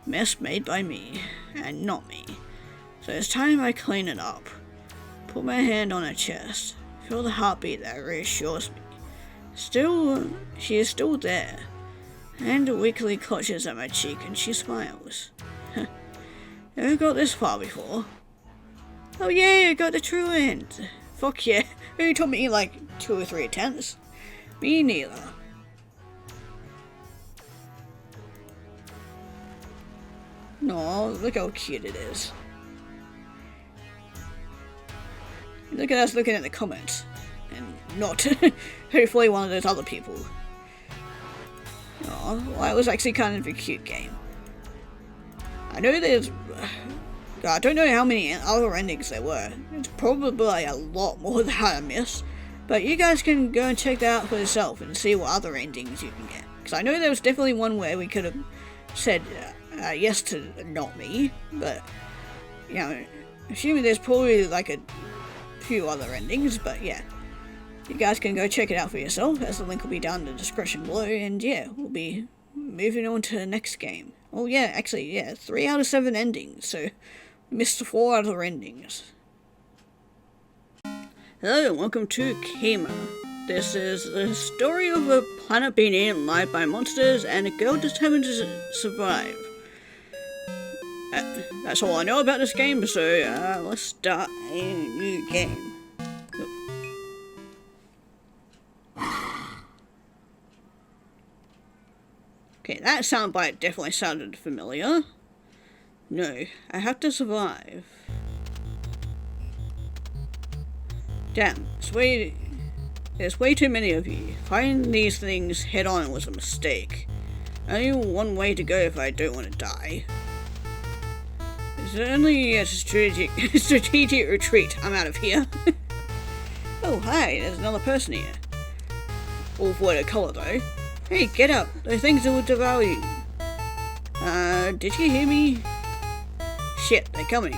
Speaker 1: Mess made by me, and not me. So it's time I clean it up. Put my hand on her chest. Feel the heartbeat that reassures me. She is still there. Hand weakly clutches at my cheek and she smiles. Never got this far before. Oh yeah, I got the true end. Fuck yeah. It only took me like 2 or 3 attempts. Me neither. No, look how cute it is. Look at us looking at the comments. And not hopefully one of those other people. Oh, well, it was actually kind of a cute game. I know there's... I don't know how many other endings there were. It's probably a lot more than I missed. But you guys can go and check that out for yourself and see what other endings you can get. Because I know there was definitely one where we could have said yes to not me. But, you know, assuming there's probably like a few other endings. But yeah, you guys can go check it out for yourself, as the link will be down in the description below. And yeah, we'll be moving on to the next game. Oh yeah, actually, yeah, 3 out of 7 endings, so we missed 4 other endings. Hello, and welcome to Kaima. This is the story of a planet being eaten alive by monsters and a girl determined to survive. That's all I know about this game, so let's start a new game. Okay, that soundbite definitely sounded familiar. No, I have to survive. Damn, there's way too many of you. Fighting these things head on was a mistake. Only one way to go if I don't want to die. It's only a strategic retreat. I'm out of here. Oh, hi, there's another person here. All void of colour though. Hey, get up! Those things will devour you. Did you hear me? Shit, they're coming.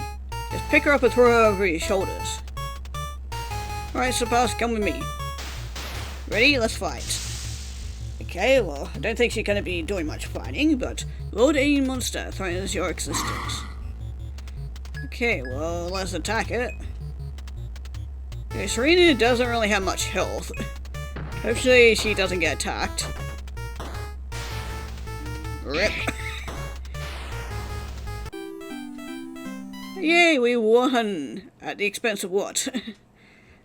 Speaker 1: Just pick her up and throw her over your shoulders. Alright, Surpass, come with me. Ready? Let's fight. Okay, well, I don't think she's gonna be doing much fighting, but Lord Alien Monster threatens your existence. Okay, well, let's attack it. Okay, Serena doesn't really have much health. Hopefully she doesn't get attacked. Rip. Yay, we won! At the expense of what?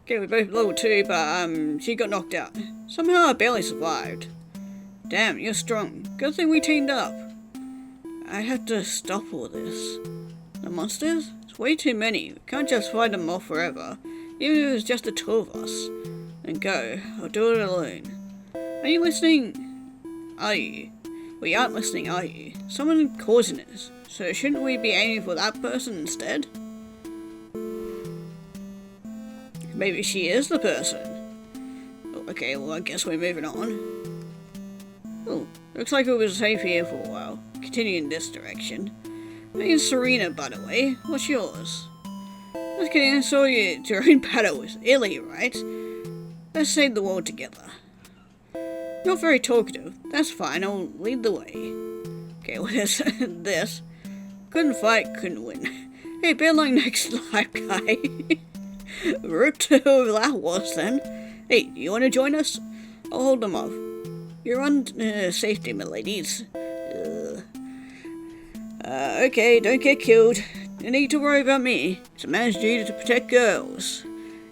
Speaker 1: Okay, we're both level 2, but she got knocked out. Somehow I barely survived. Damn, you're strong. Good thing we teamed up. I have to stop all this. The monsters? It's way too many. We can't just fight them off forever. Even if it's just the 2 of us. Then go. I'll do it alone. Are you listening? Are you? We aren't listening, are you? Someone causing this. So shouldn't we be aiming for that person instead? Maybe she is the person. Oh, okay, well I guess we're moving on. Oh, looks like it was safe here for a while. Continuing this direction. My name's Serena, by the way. What's yours? Just kidding, I saw you during battle with Illy, right? Let's save the world together. Not very talkative. That's fine, I'll lead the way. Okay, what is this? Couldn't fight, couldn't win. Hey, been like next life, guy. Ripped whoever that was then. Hey, you want to join us? I'll hold them off. You're on safety, my ladies. Okay, don't get killed. You need to worry about me. It's a man's duty to protect girls.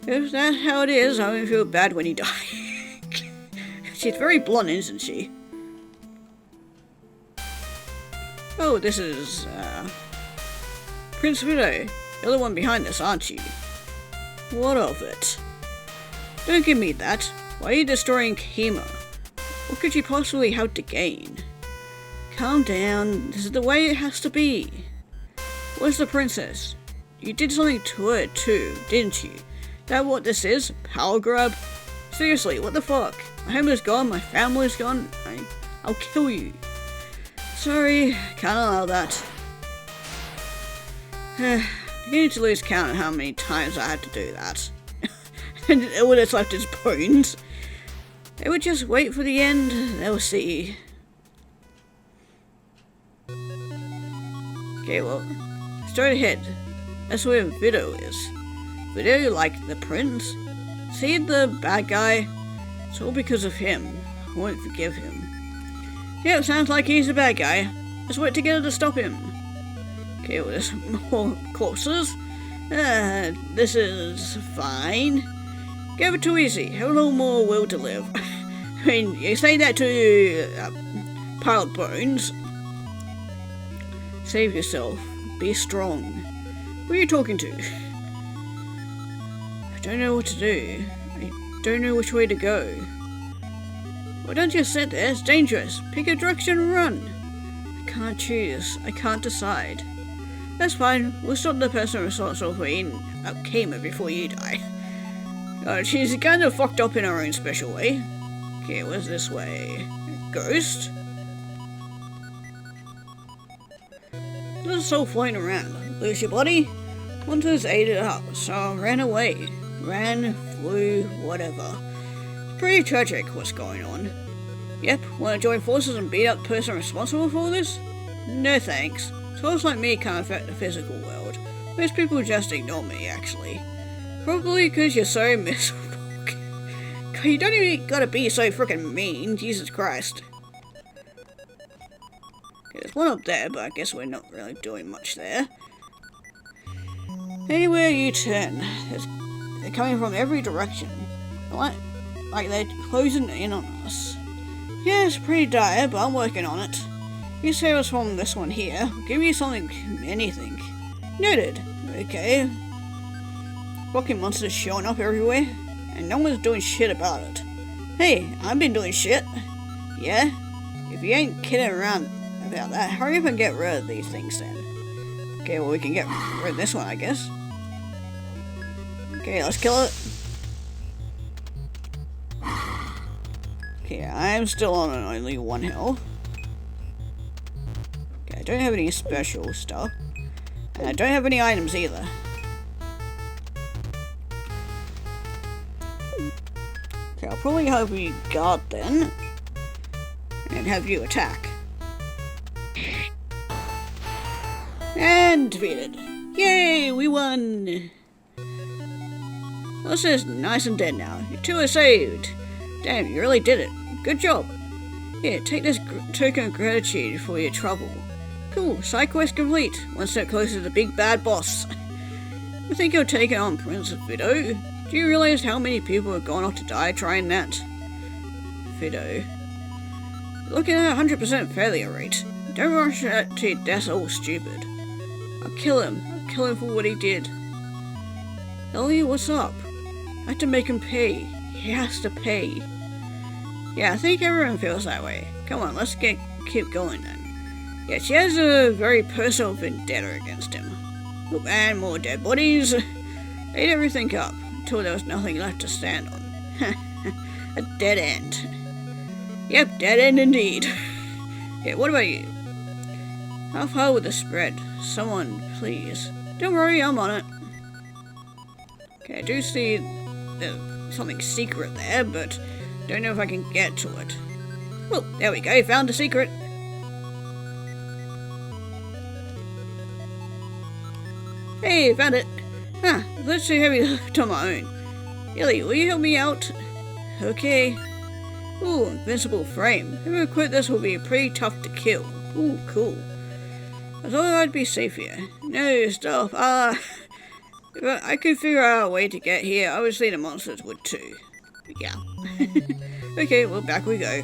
Speaker 1: If that's how it is, I won't feel bad when you die. She's very blunt, isn't she? Oh, this is, Prince Widow. You're the one behind this, aren't you? What of it? Don't give me that. Why are you destroying Kaima? What could you possibly have to gain? Calm down. This is the way it has to be. Where's the princess? you did something to her too, didn't you? That what this is? Power grab? Seriously, what the fuck? My home is gone, my family's gone. I'll kill you. Sorry, can't allow that. You need to lose count of how many times I had to do that. And all that's left is bones. They would just wait for the end, they'll see. Okay, well, straight ahead. That's where Vido is. Vido, like the prince? See the bad guy? It's all because of him. I won't forgive him. Yeah, it sounds like he's a bad guy. Let's work together to stop him. Okay, well, there's more corpses. This is fine. Give it too easy. Have a little more will to live. I mean, you say that to pile of bones. Save yourself. Be strong. Who are you talking to? I don't know what to do. I don't know which way to go. Why don't you sit there? It's dangerous. Pick a direction and run. I can't choose. I can't decide. That's fine. We'll stop the person responsible for eating Kaima before you die. She's kind of fucked up in her own special way. Okay, where's this way? Ghost? There's a soul floating around. Lose your body? Hunters ate it up, so I ran away. Ran, flew, whatever. It's pretty tragic what's going on. Yep, wanna join forces and beat up the person responsible for this? No thanks. Souls like me can't affect the physical world. Most people just ignore me, actually. Probably because you're so miserable. You don't even gotta be so freaking mean, Jesus Christ. Okay, there's one up there, but I guess we're not really doing much there. Anywhere you turn, they're coming from every direction. Like they're closing in on us. Yeah, it's pretty dire, but I'm working on it. You save us from this one here. Give me something, anything. Noted. Okay. Fucking monsters showing up everywhere, and no one's doing shit about it. Hey, I've been doing shit. Yeah? If you ain't kidding around about that, hurry up and get rid of these things then. Okay, well we can get rid of this one, I guess. Okay, let's kill it. Okay, I'm still on only 1 health. Okay, I don't have any special stuff. And I don't have any items either. Okay, I'll probably have you guard then. And have you attack. And defeated. Yay, we won! This is nice and dead now. You two are saved. Damn, you really did it. Good job. Here, take this token of gratitude for your trouble. Cool, side quest complete. One step closer to the big bad boss. You think you're taking on Prince Vido? Do you realize how many people have gone off to die trying that? Vido. Looking at a 100% failure rate. Don't rush that to your death all stupid. I'll kill him. I'll kill him for what he did. Ellie, what's up? I have to make him pay. He has to pay. Yeah, I think everyone feels that way. Come on, let's keep going then. Yeah, she has a very personal vendetta against him. Oh, and more dead bodies. Ate everything up until there was nothing left to stand on. A dead end. Yep, dead end indeed. Yeah, what about you? How far with the spread? Someone, please. Don't worry, I'm on it. Okay, I do see something secret there, but don't know if I can get to it. Well, there we go, found the secret. Hey, found it. Huh, let's too heavy left on my own. Ellie, will you help me out? Okay. Ooh, invincible frame. If we quit, this will be pretty tough to kill. Ooh, cool. I thought I'd be safe here. No, stop. If I could figure out a way to get here, obviously the monsters would too. Yeah. Okay, well, back we go.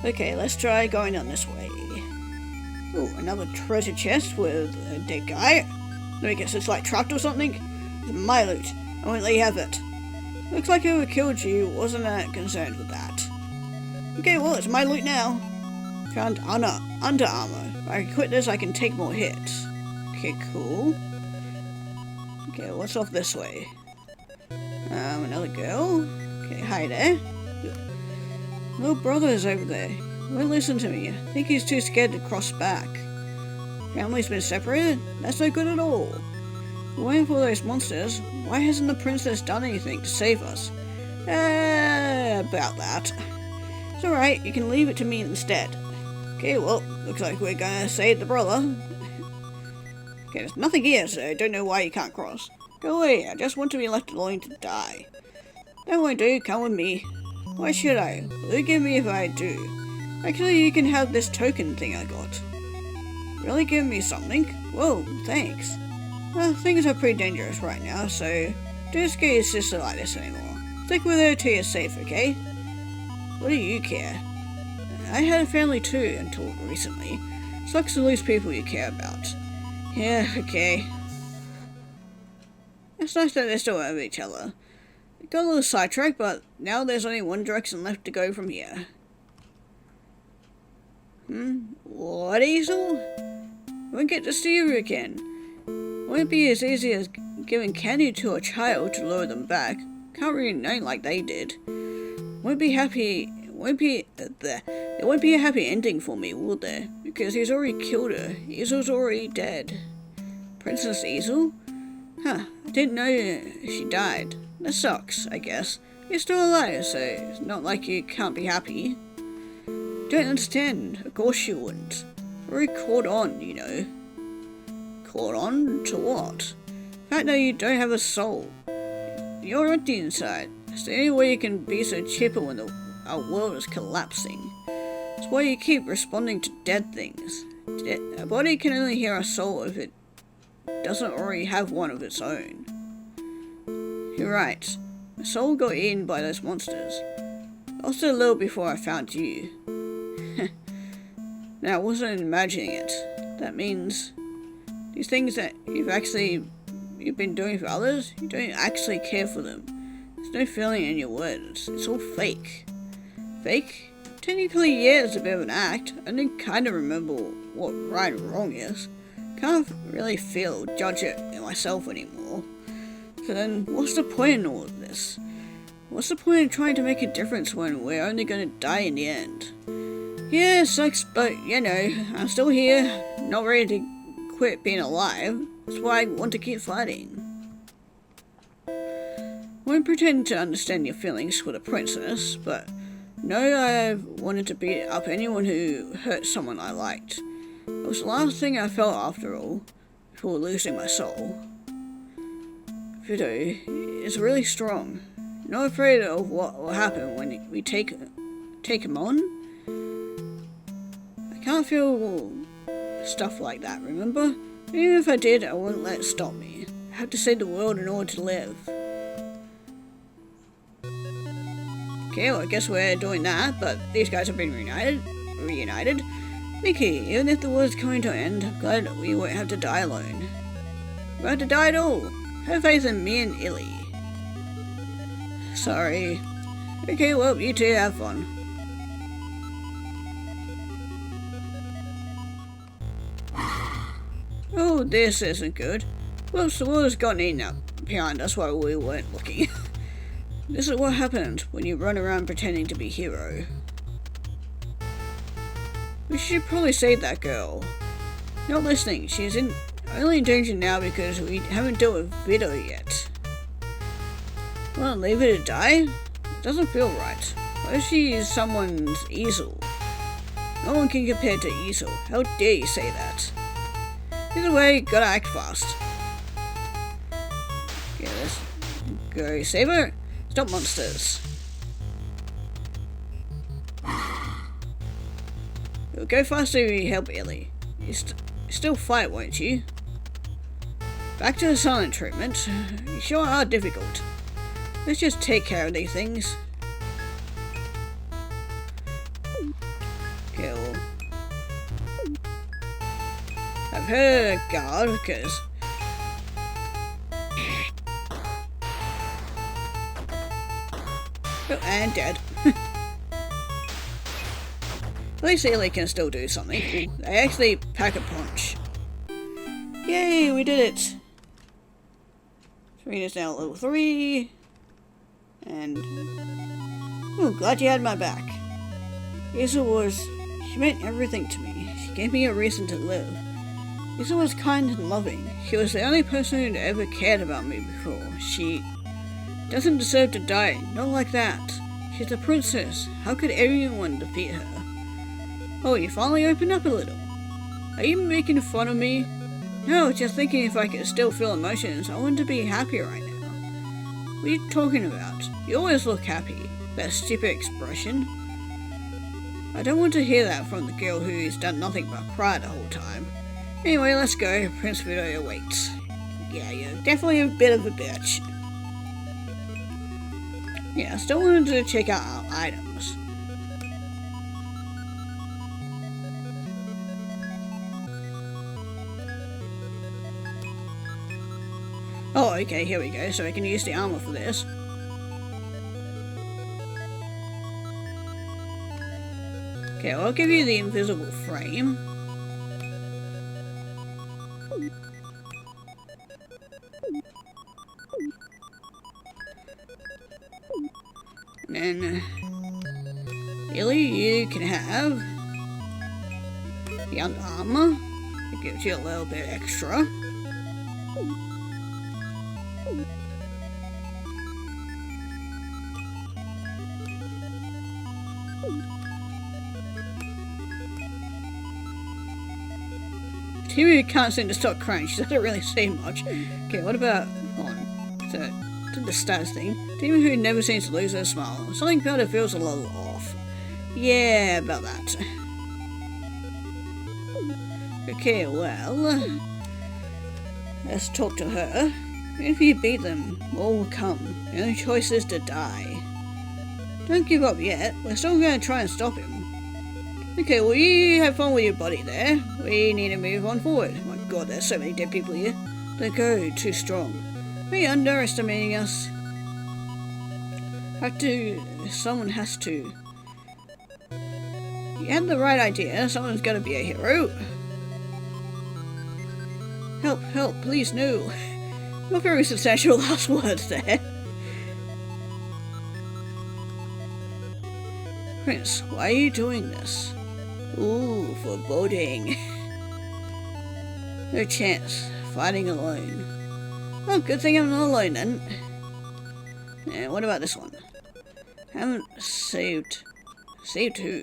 Speaker 1: Okay, let's try going down this way. Ooh, another treasure chest with a dead guy. Let me guess, it's like trapped or something? It's my loot. I won't let you have it. Looks like whoever killed you wasn't that concerned with that. Okay, well, it's my loot now. Found under armor. If I quit this, I can take more hits. Okay, cool. Okay, what's off this way? Another girl? Okay, hi there. Little brother is over there. Won't listen to me. I think he's too scared to cross back. Family's been separated? That's no good at all. We're waiting for those monsters. Why hasn't the princess done anything to save us? About that. It's alright, you can leave it to me instead. Okay, well, looks like we're gonna save the brother. Okay, there's nothing here, so I don't know why you can't cross. Go away, I just want to be left alone to die. That won't do, come with me. Why should I? Forgive me if I do. Actually, you can have this token thing I got. Really give me something? Whoa, thanks. Well, things are pretty dangerous right now, so don't scare your sister like this anymore. Stick with her till you're safe, okay? What do you care? I had a family too, until recently. Sucks to lose people you care about. Yeah, okay. It's nice that they're still over each other. Got a little sidetracked, but now there's only one direction left to go from here. What, Hazel? Won't get to see you again. Won't be as easy as giving candy to a child to lure them back. Can't reunite like they did. Won't be happy. There won't be a happy ending for me, will there? Because he's already killed her. Hazel's already dead. Princess Hazel? Huh, I didn't know she died. That sucks, I guess. You're still alive, so it's not like you can't be happy. Don't understand. Of course you wouldn't. Already caught on, you know. Caught on to what? The fact that you don't have a soul. You're empty inside. It's the only way you can be so chipper when our world is collapsing. It's why you keep responding to dead things. A body can only hear a soul if it doesn't already have one of its own. You're right. My soul got eaten by those monsters. Also a little before I found you. Now, I wasn't imagining it. That means these things that you've been doing for others, you don't actually care for them. There's no feeling in your words. It's all fake. Fake? Technically, yeah, it's a bit of an act. I didn't kind of remember what right and wrong is. Can't really feel, judge it in myself anymore. So then, what's the point in all of this? What's the point in trying to make a difference when we're only gonna die in the end? Yeah, it sucks, but, you know, I'm still here, not ready to quit being alive. That's why I want to keep fighting. Won't pretend to understand your feelings for the princess, but know I've wanted to beat up anyone who hurt someone I liked. It was the last thing I felt after all, before losing my soul. Vito is really strong. Not afraid of what will happen when we take him on. I can't feel stuff like that, remember? Even if I did, I wouldn't let it stop me. I have to save the world in order to live. Okay, well I guess we're doing that, but these guys have been reunited. Vicky, even if the world's coming to an end, I'm glad that we won't have to die alone. We won't have to die at all. Have faith in me and Illy. Sorry. Okay, well, you two have fun. Oh, this isn't good. Whoops, the world has gotten eaten up behind us while we weren't looking. This is what happens when you run around pretending to be a hero. We should probably save that girl. Not listening, she's only in danger now because we haven't dealt with Vito yet. Well, leave her to die? It doesn't feel right. What if she is someone's easel? No one can compare to easel. How dare you say that? Either way, gotta act fast. Okay, let's go save her. Stop monsters. You'll go faster if you help Ellie. You still fight, won't you? Back to the silent treatment. You sure are difficult. Let's just take care of these things. Okay, well, I've heard a guard, because oh, and dead. At least Ellie can still do something. They actually pack a punch. Yay, we did it! Serena's now level 3. And... oh, glad you had my back. She meant everything to me. She gave me a reason to live. Isa was kind and loving. She was the only person who'd ever cared about me before. She doesn't deserve to die, not like that. She's a princess. How could anyone defeat her? Oh, you finally opened up a little. Are you making fun of me? No, just thinking if I could still feel emotions, I want to be happy right now. What are you talking about? You always look happy. That stupid expression. I don't want to hear that from the girl who's done nothing but cry the whole time. Anyway, let's go. Prince Video waits. Yeah, you're definitely a bit of a bitch. Yeah, I still wanted to check out our items. Oh, okay, here we go. So I can use the armor for this. Okay, well, I'll give you the invisible frame. And then, Billy, you can have the under armor. It gives you a little bit extra. Kaima can't seem to stop crying. She doesn't really say much. Okay, what about... hold on. So, to the stats thing. Demon who never seems to lose her smile. Something about her feels a little off. Yeah, about that. Okay, well... let's talk to her. If you beat them, more will come. The only choice is to die. Don't give up yet. We're still going to try and stop him. Okay, well, you have fun with your buddy there. We need to move on forward. Oh my god, there's so many dead people here. Don't go too strong. Are you underestimating us? Someone has to. You had the right idea. Someone's gotta be a hero. Help, help, please, no. Not very substantial last words there. Prince, why are you doing this? Ooh, foreboding. No chance. Fighting alone. Oh, good thing I'm not alone then. Yeah, what about this one? Haven't saved... saved who?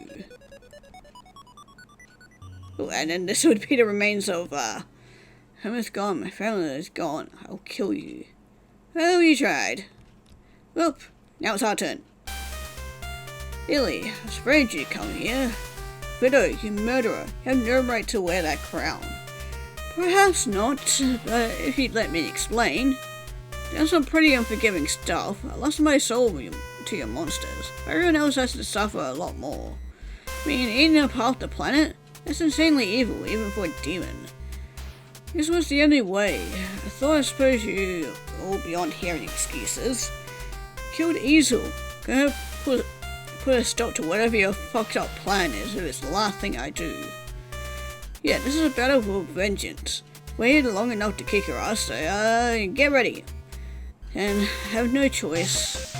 Speaker 1: Oh, and then this would be the remains of, home is gone, my family is gone. I'll kill you. Well, you tried. Whoop, now it's our turn. Billy, I was afraid you'd come here. Widow, you murderer, you have no right to wear that crown. Perhaps not, but if you'd let me explain. Done some pretty unforgiving stuff. I lost my soul to your monsters. Everyone else has to suffer a lot more. I mean, eating up half the planet? That's insanely evil, even for a demon. This was the only way. I suppose you all beyond hearing excuses. Killed Easel. Gonna put a stop to whatever your fucked up plan is if it's the last thing I do. Yeah, this is a battle for vengeance. Waited long enough to kick her ass, so get ready. And have no choice.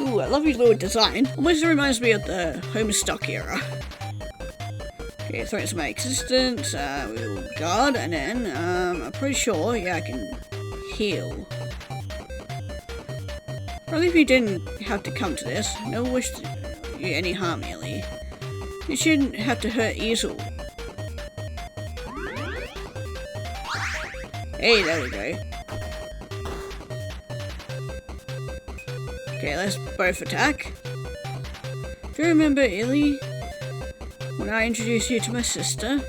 Speaker 1: Ooh, I love his little design. Almost reminds me of the Homestuck era. Okay, threats my existence, we will guard, and then, I'm pretty sure, yeah, I can heal. Probably if you didn't have to come to this, no wish to you any harm, really. You shouldn't have to hurt Easel. Hey, there we go. Okay, let's both attack. Do you remember Illy? When I introduced you to my sister?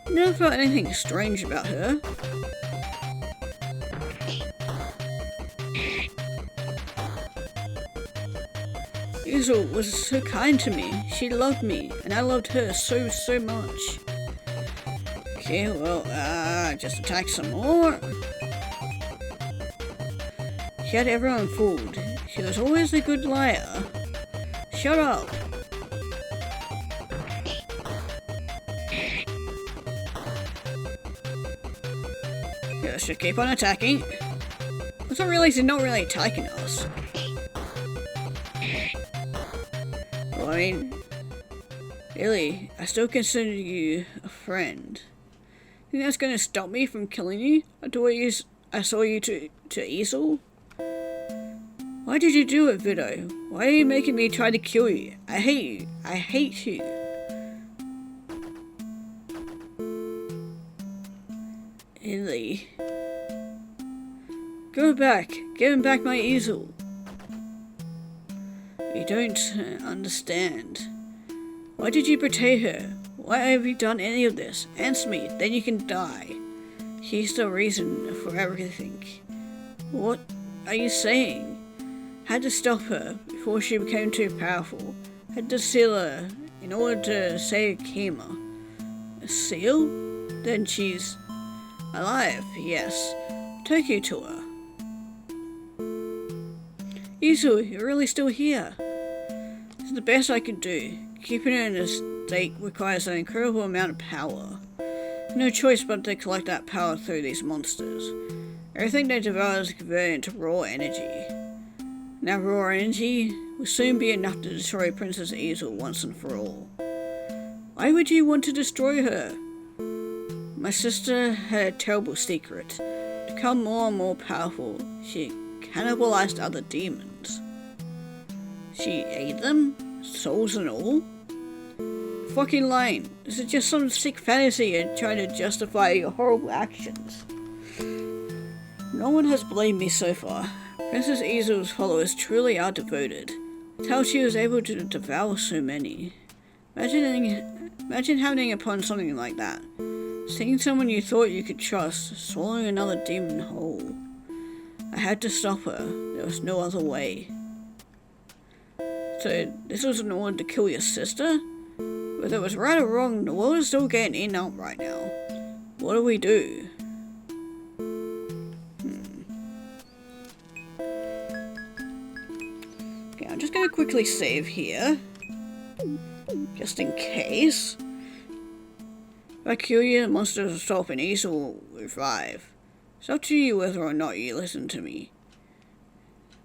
Speaker 1: I never felt anything strange about her. Easel was so kind to me. She loved me, and I loved her so much. Okay, well, just attack some more. She had everyone fooled. She was always a good liar. Shut up. Yeah, let's just keep on attacking. Let's not realize they're not really attacking us. Well, I mean, really, I still consider you a friend. Think that's gonna stop me from killing you after what I saw you to Ospesjel? Why did you do it, Vito? Why are you making me try to kill you? I hate you. I hate you. Illy. Go back. Give him back my Ospesjel. You don't understand. Why did you betray her? Why have you done any of this? Answer me, then you can die. She's the reason for everything. What are you saying? Had to stop her before she became too powerful. Had to seal her in order to save Kaima. A seal? Then she's alive, yes. Take you to her. Ospesjel, you're really still here. It's the best I can do. Keeping her in a state requires an incredible amount of power. No choice but to collect that power through these monsters. Everything they devour is converted into raw energy. Now raw energy will soon be enough to destroy Princess Ospesjel once and for all. Why would you want to destroy her? My sister had a terrible secret. To become more and more powerful, she cannibalized other demons. She ate them? Souls and all? Fucking lying. This is just some sick fantasy and trying to justify your horrible actions. No one has blamed me so far. Princess Ospesjel's followers truly are devoted. It's how she was able to devour so many. Imagine happening upon something like that. Seeing someone you thought you could trust, swallowing another demon whole. I had to stop her. There was no other way. So, this was in order to kill your sister? Whether it was right or wrong, the world is still getting eaten up right now. What do we do? Okay, I'm just gonna quickly save here. Just in case. If I kill you, the monsters will stop and Ospesjel will revive. It's up to you whether or not you listen to me.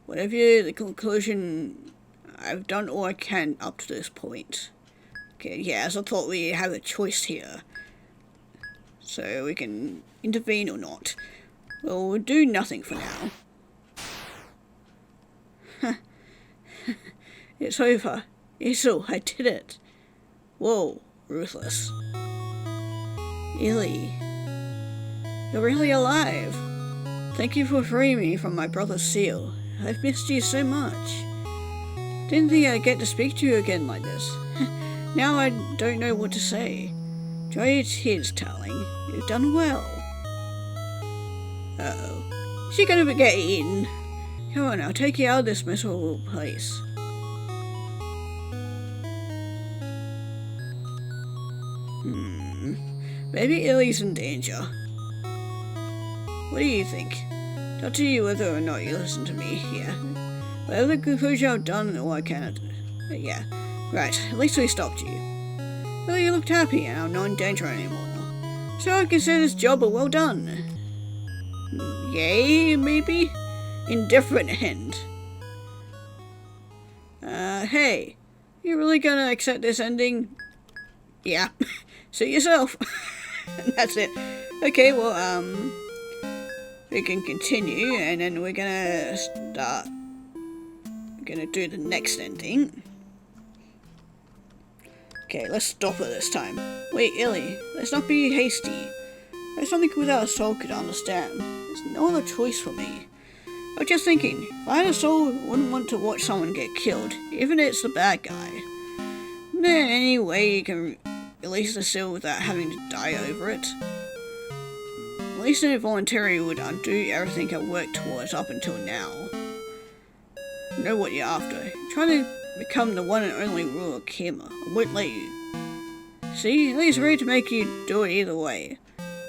Speaker 1: Whatever the conclusion, I've done all I can up to this point. Okay, yes, I thought we have a choice here. So we can intervene or not. Well, we'll do nothing for now. It's over. Ospesjel, I did it. Whoa, ruthless. Illy, you're really alive. Thank you for freeing me from my brother's seal. I've missed you so much. Didn't think I'd get to speak to you again like this. Now I don't know what to say. Dry your tears, darling. You've done well. Uh-oh. Is she gonna get eaten? Come on, I'll take you out of this miserable place. Maybe Illy's in danger. What do you think? It's up to you whether or not you listen to me here. Whatever the conclusion I've done, all I can. Yeah, right. At least we stopped you. Well, you looked happy and I'm not in danger anymore. So I consider this job a well done. Yay, maybe? Indifferent hint. Hey. You really gonna accept this ending? Yeah. Suit yourself. That's it. Okay, well, we can continue and then we're gonna start. We're gonna do the next ending. Okay, let's stop it this time. Wait, Illy, let's not be hasty. There's something without a soul could understand. There's no other choice for me. I was just thinking, if I had a soul, I wouldn't want to watch someone get killed, even if it's the bad guy. Isn't there any way you can release the seal without having to die over it? Releasing it voluntarily would undo everything I've worked towards up until now. I know what you're after. You're trying to become the one and only ruler of Kaima. I won't let you. See, at least ready to make you do it either way.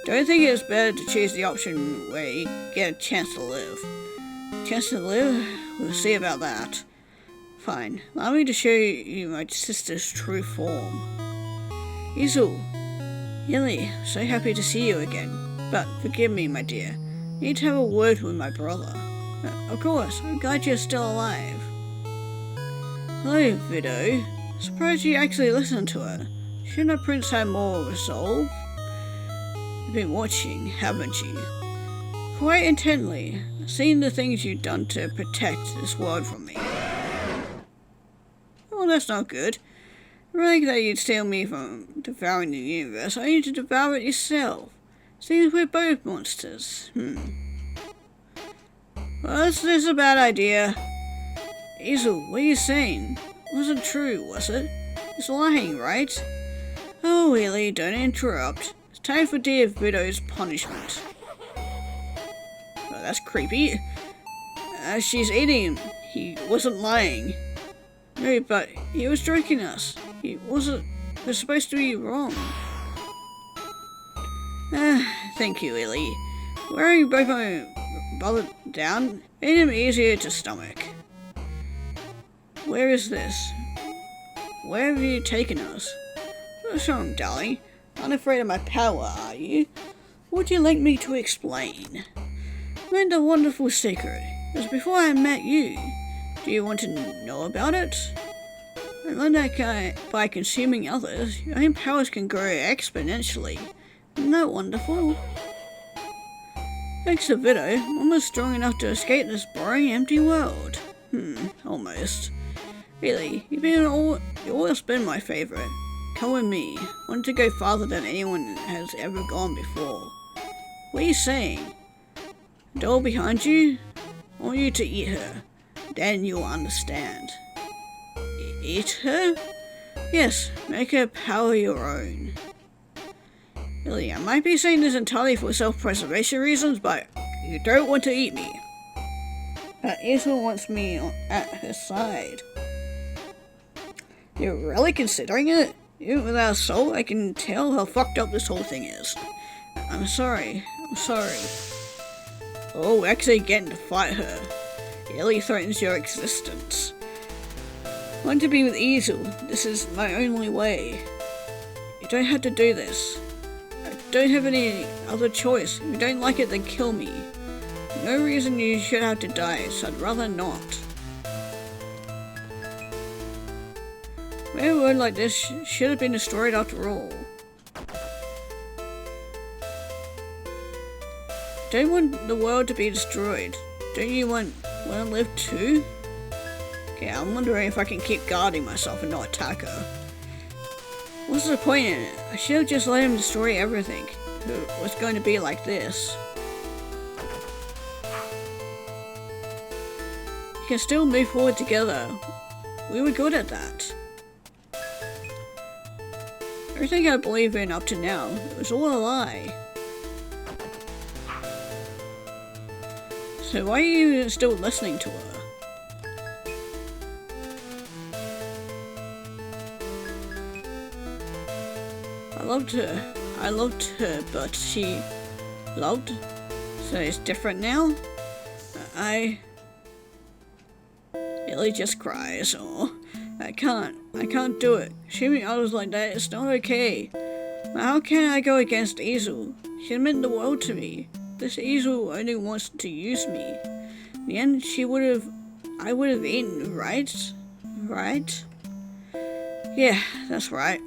Speaker 1: Don't think it's better to choose the option where you get a chance to live. Chance to live? We'll see about that. Fine. Allow me to show you my sister's true form. Ospesjel. Illy, so happy to see you again. But forgive me, my dear. I need to have a word with my brother. Of course, I'm glad you're still alive. Hello, Widow. Surprised you actually listened to her. Shouldn't a prince have more resolve? You've been watching, haven't you? Quite intently, seeing the things you've done to protect this world from me. Well, that's not good. Right that you'd steal me from devouring the universe, I need to devour it yourself. Seems we're both monsters. Well, this is a bad idea. Hazel, what are you saying? Wasn't true, was it? It's lying, right? Oh, really, don't interrupt. It's time for dear Widow's punishment. Oh, that's creepy. She's eating him. He wasn't lying. No, but he was joking us. He wasn't. We're supposed to be wrong. Thank you, Ellie. Wearing both my brother down made him easier to stomach. Where is this? Where have you taken us? What's wrong, darling? Not afraid of my power, are you? What would you like me to explain? I learned a wonderful secret. It was before I met you. Do you want to know about it? I learned that by consuming others, your own powers can grow exponentially. Isn't that wonderful? Thanks to Widow, I'm almost strong enough to escape this boring, empty world. Almost. Really, you've always been my favourite. Come with me. I want to go farther than anyone has ever gone before. What are you saying? The doll behind you? I want you to eat her. Then you'll understand. Eat her? Yes, make her power your own. Really, I might be saying this entirely for self-preservation reasons, but you don't want to eat me. But Hazel wants me at her side. You're really considering it? Even without a soul, I can tell how fucked up this whole thing is. I'm sorry. Oh, we're actually getting to fight her. It really threatens your existence. I want to be with Hazel. This is my only way. You don't have to do this. I don't have any other choice. If you don't like it, then kill me. No reason you should have to die, so I'd rather not. A word like this should have been destroyed after all. Don't want the world to be destroyed. Don't you want to live too? Okay, I'm wondering if I can keep guarding myself and not attack her. What's the point in it? I should have just let him destroy everything. It was going to be like this. We can still move forward together. We were good at that. Everything I believe in up to now, it was all a lie. So why are you still listening to her? I loved her, but she loved, so it's different now? Ellie just cries. Oh, I can't do it. Shaming others like that is not okay. How can I go against Hazel? She meant the world to me. This Hazel only wants to use me. In the end, I would have eaten, right? Right? Yeah, that's right.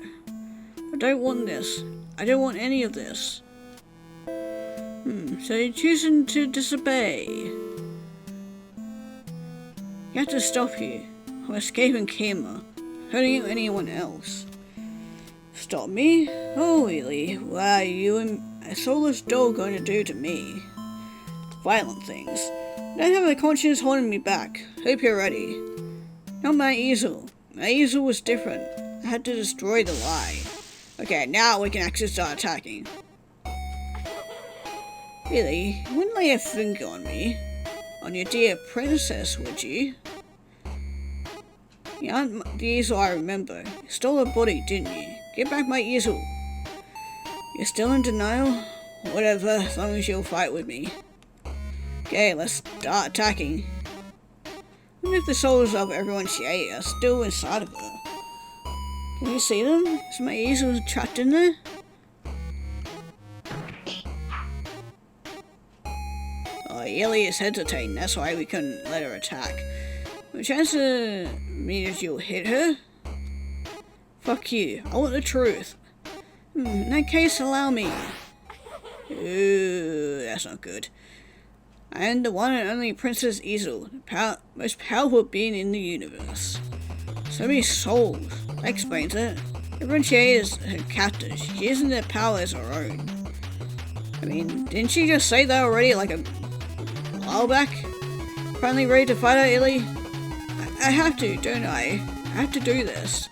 Speaker 1: I don't want this. I don't want any of this. So you're choosing to disobey. You have to stop you. I'm escaping Kaima. Hurting anyone else. Stop me? Oh, really? What are you and a soulless doll going to do to me? Violent things. I don't have a conscience holding me back. Hope you're ready. Not my Hazel. My Hazel was different. I had to destroy the lie. Okay, now we can actually start attacking. Really? You wouldn't lay a finger on me? On your dear princess, would you? You aren't the Hazel I remember. You stole her body, didn't you? Get back my Hazel. You're still in denial? Whatever, as long as you'll fight with me. Okay, let's start attacking. I wonder if the souls of everyone she ate are still inside of her. Can you see them? Is my Hazel trapped in there? Oh, Ellie is hesitating, that's why we couldn't let her attack. The chance means you'll hit her? Fuck you, I want the truth. In that case, allow me. Ooh, that's not good. I am the one and only Princess Ezel, the most powerful being in the universe. So many souls, that explains it. Everyone she is her captive, she isn't their power as her own. I mean, didn't she just say that already like a while back? Finally ready to fight her, Ellie? I have to, don't I? I have to do this.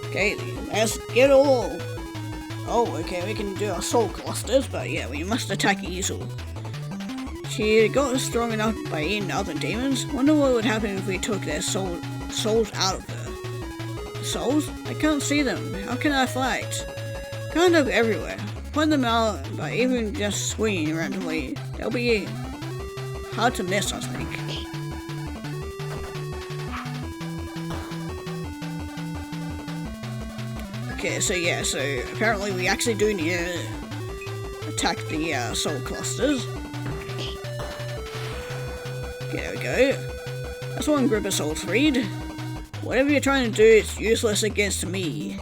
Speaker 1: Okay, let's get all. Oh, okay, we can do our soul clusters, but yeah, we must attack Ezel. She got strong enough by eating other demons. Wonder what would happen if we took their souls out of her. Souls? I can't see them. How can I fight? Kind of everywhere. Point them out by even just swinging randomly. They'll be hard to miss, I think. Okay, so yeah, so apparently we actually do need to attack the soul clusters. Okay, there we go. That's one group of souls freed. Whatever you're trying to do is useless against me.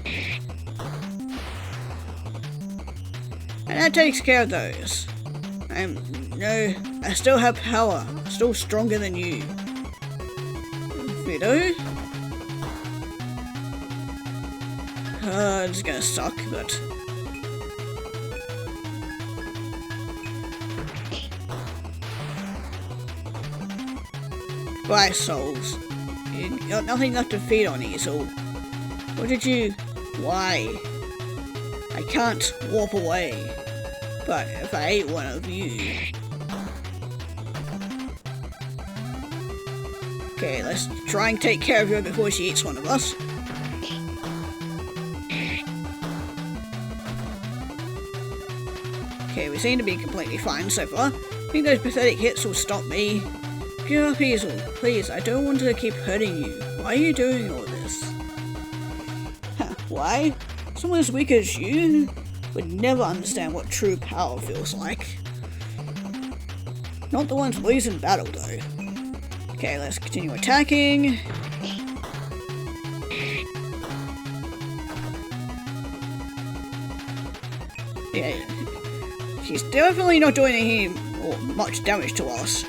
Speaker 1: And that takes care of those. No, I still have power. Still stronger than you. Fido? It's gonna suck, but... Bye, souls. You got nothing left to feed on, Ezel. What did you... Why? I can't warp away. But if I ate one of you... Okay, let's try and take care of her before she eats one of us. Okay, we seem to be completely fine so far. I think those pathetic hits will stop me. Give up, Ezel. Please, I don't want to keep hurting you. Why are you doing all this? Why? Someone as weak as you would never understand what true power feels like. Not the ones losing battle, though. Okay, let's continue attacking. Yeah, she's definitely not doing any or much damage to us.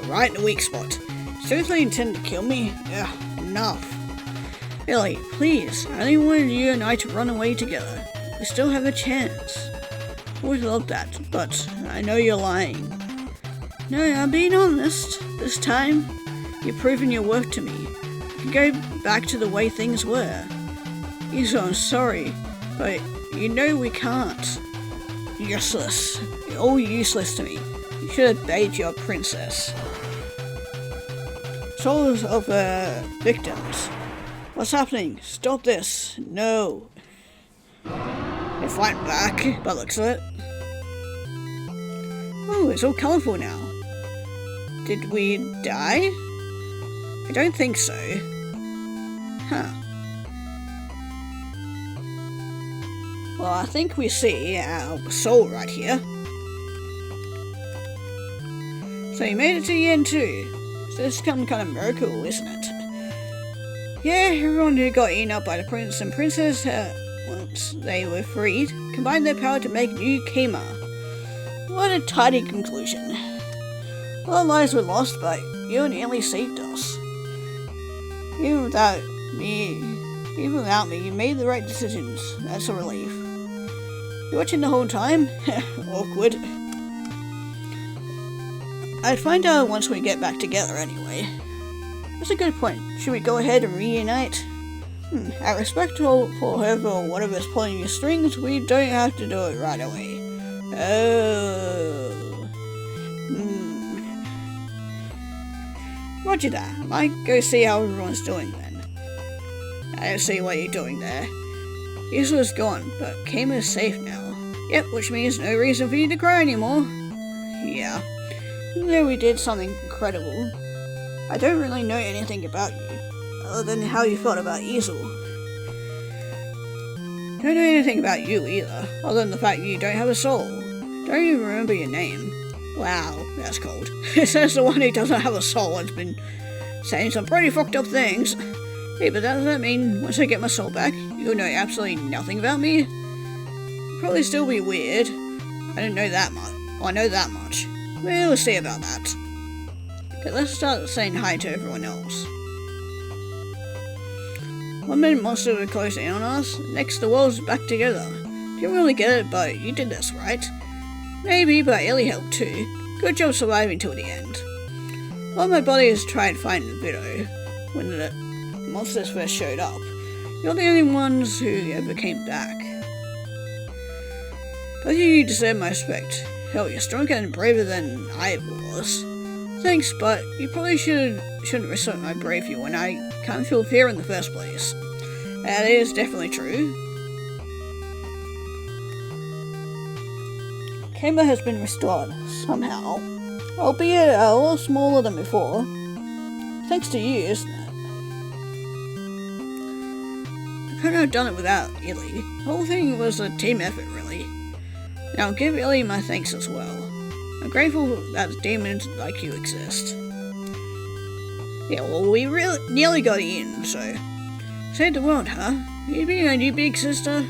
Speaker 1: Right in the weak spot. Seriously intend to kill me? Ugh, enough. Ellie, please, I only wanted you and I to run away together. We still have a chance. I would love that, but I know you're lying. No, I'm being honest. This time, you've proven your worth to me. You can go back to the way things were. Ezel, I'm sorry, but you know we can't. Useless. You're all useless to me. You should have obeyed your princess. Souls of victims. What's happening? Stop this. No. They're fighting back, by the looks of it. Oh, it's all colourful now. Did we die? I don't think so. Huh. Well, I think we see our soul right here. So you made it to the end too. So this is some kind of miracle, isn't it? Yeah, everyone who got eaten up by the prince and princess once they were freed, combined their power to make new Kaima. What a tidy conclusion. All our lives were lost, but you and Ellie saved us. Even without me, you made the right decisions. That's a relief. You watching the whole time? Awkward. I'd find out once we get back together anyway. That's a good point. Should we go ahead and reunite? Out of respect for whoever or whatever's pulling your strings, we don't have to do it right away. Oh. Roger that. Might go see how everyone's doing then. I don't see what you're doing there. Ezel's gone, but Kaima's safe now. Yep, which means no reason for you to cry anymore. Yeah. Even though we did something incredible, I don't really know anything about you, other than how you felt about Ezel. Don't know anything about you either, other than the fact you don't have a soul. Don't even remember your name. Wow, that's cold. Says the one who doesn't have a soul has been saying some pretty fucked up things. Hey, but does that mean once I get my soul back, you'll know absolutely nothing about me? Probably still be weird. I didn't know that much. Well, I know that much. We'll see about that. Okay, let's start saying hi to everyone else. 1 minute monsters were closing in on us, next the world's back together. Didn't really get it, but you did this, right? Maybe, but Ellie helped too. Good job surviving till the end. While my body has tried finding the video, when the monsters first showed up, you're the only ones who ever came back. Both of you deserve my respect. Hell, you're stronger and braver than I ever was. Thanks, but you probably shouldn't respect my bravery when I can't feel fear in the first place. That is definitely true. Kaima has been restored, somehow. Albeit a lot smaller than before. Thanks to you, isn't it? I couldn't have done it without Ellie. The whole thing was a team effort, really. Now give Ellie my thanks as well. I'm grateful that demons like you exist. Yeah, well, we nearly got in, so... Saved the world, huh? You being a new big sister?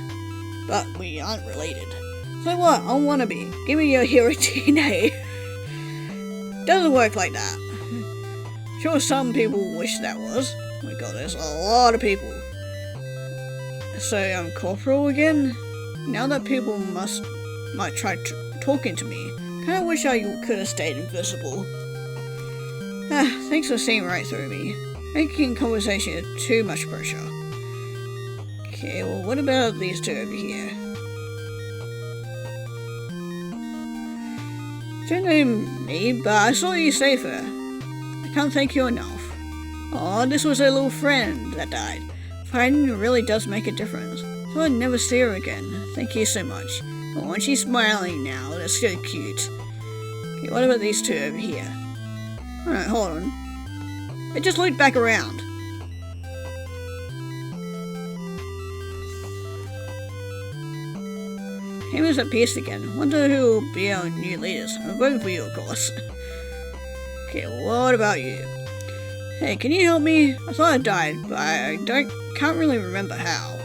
Speaker 1: But we aren't related. So what? I wanna be. Give me your hero DNA. Doesn't work like that. Sure, some people wish that was. Oh my god, there's a lot of people. So I'm corporal again? Now that people might try talking to me, kinda wish I could have stayed invisible. Thanks for seeing right through me. Making conversation is too much pressure. Okay, well what about these two over here? Don't know me, but I saw you save her. I can't thank you enough. Aw, this was her little friend that died. Fighting really does make a difference. So I'd never see her again. Thank you so much. Oh, and she's smiling now. That's so cute. Okay, what about these two over here? Alright, hold on. They just looped back around. Kaima's at peace again. Wonder who will be our new leaders. I'm voting for you, of course. Okay, what about you? Hey, can you help me? I thought I died, but I can't really remember how.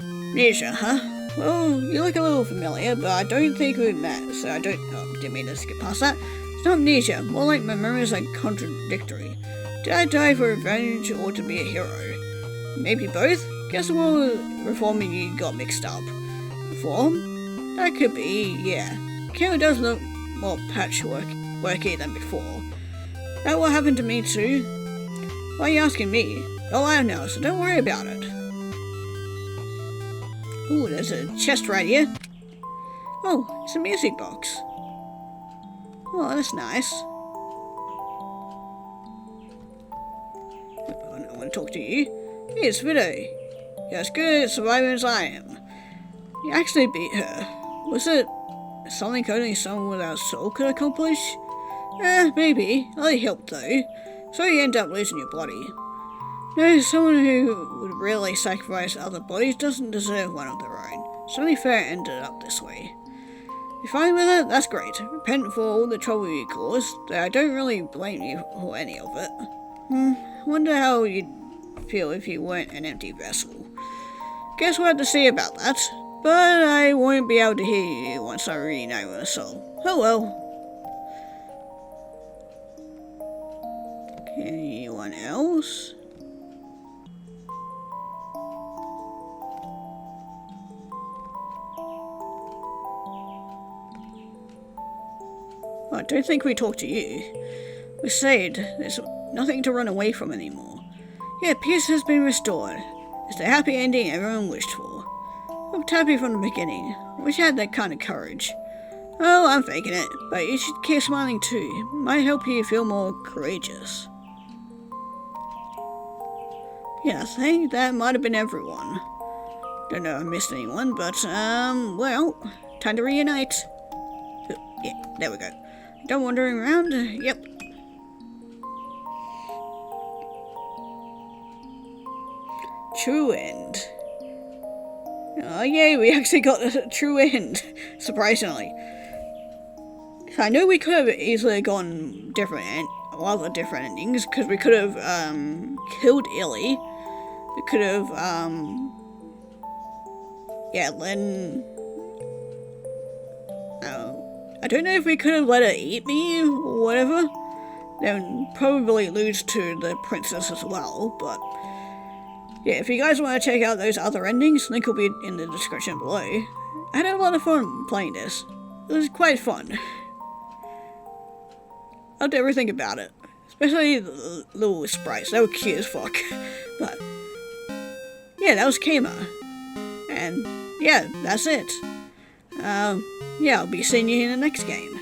Speaker 1: Amnesia, huh? Well, you look a little familiar, but I don't think we've met, so I didn't mean to skip past that. It's not amnesia, more like my memories are contradictory. Did I die for revenge or to be a hero? Maybe both? Guess the world reforming you got mixed up. Reform? That could be, yeah. Kaima does look more patchworky than before. That what happened to me too? Why are you asking me? Oh, I don't know, so don't worry about it. Ooh, there's a chest right here. Oh, it's a music box. Oh, that's nice. I want to talk to you. Hey, it's Vito. You're as good at surviving as I am. You actually beat her. Was it something only someone without a soul could accomplish? Maybe. I helped though. So you end up losing your body. No, someone who would really sacrifice other bodies doesn't deserve one of their own. It's only fair it ended up this way. You're fine with it? That's great. Repent for all the trouble you caused, though I don't really blame you for any of it. I wonder how you'd feel if you weren't an empty vessel. Guess we'll have to see about that. But I won't be able to hear you once I reunite with a soul. Oh well. Anyone else? I don't think we talked to you. We're saved. There's nothing to run away from anymore. Yeah, peace has been restored. It's the happy ending everyone wished for. I was happy from the beginning. I wish I had that kind of courage. Oh, I'm faking it, but you should keep smiling too. Might help you feel more courageous. Yeah, I think that might have been everyone. Don't know if I missed anyone, but, well, time to reunite. Yeah, there we go. Done wandering around? Yep. True end. Oh yay, we actually got a true end, surprisingly. I know we could have easily gone a lot of different endings, because we could have killed Illy. We could have Len. I don't know if we could have let her eat me or whatever. Then probably lose to the princess as well, but yeah, if you guys want to check out those other endings, link will be in the description below. I had a lot of fun playing this. It was quite fun. Loved everything about it. Especially the little sprites, they were cute as fuck. But yeah, that was Kaima. And yeah, that's it. Yeah, I'll be seeing you in the next game.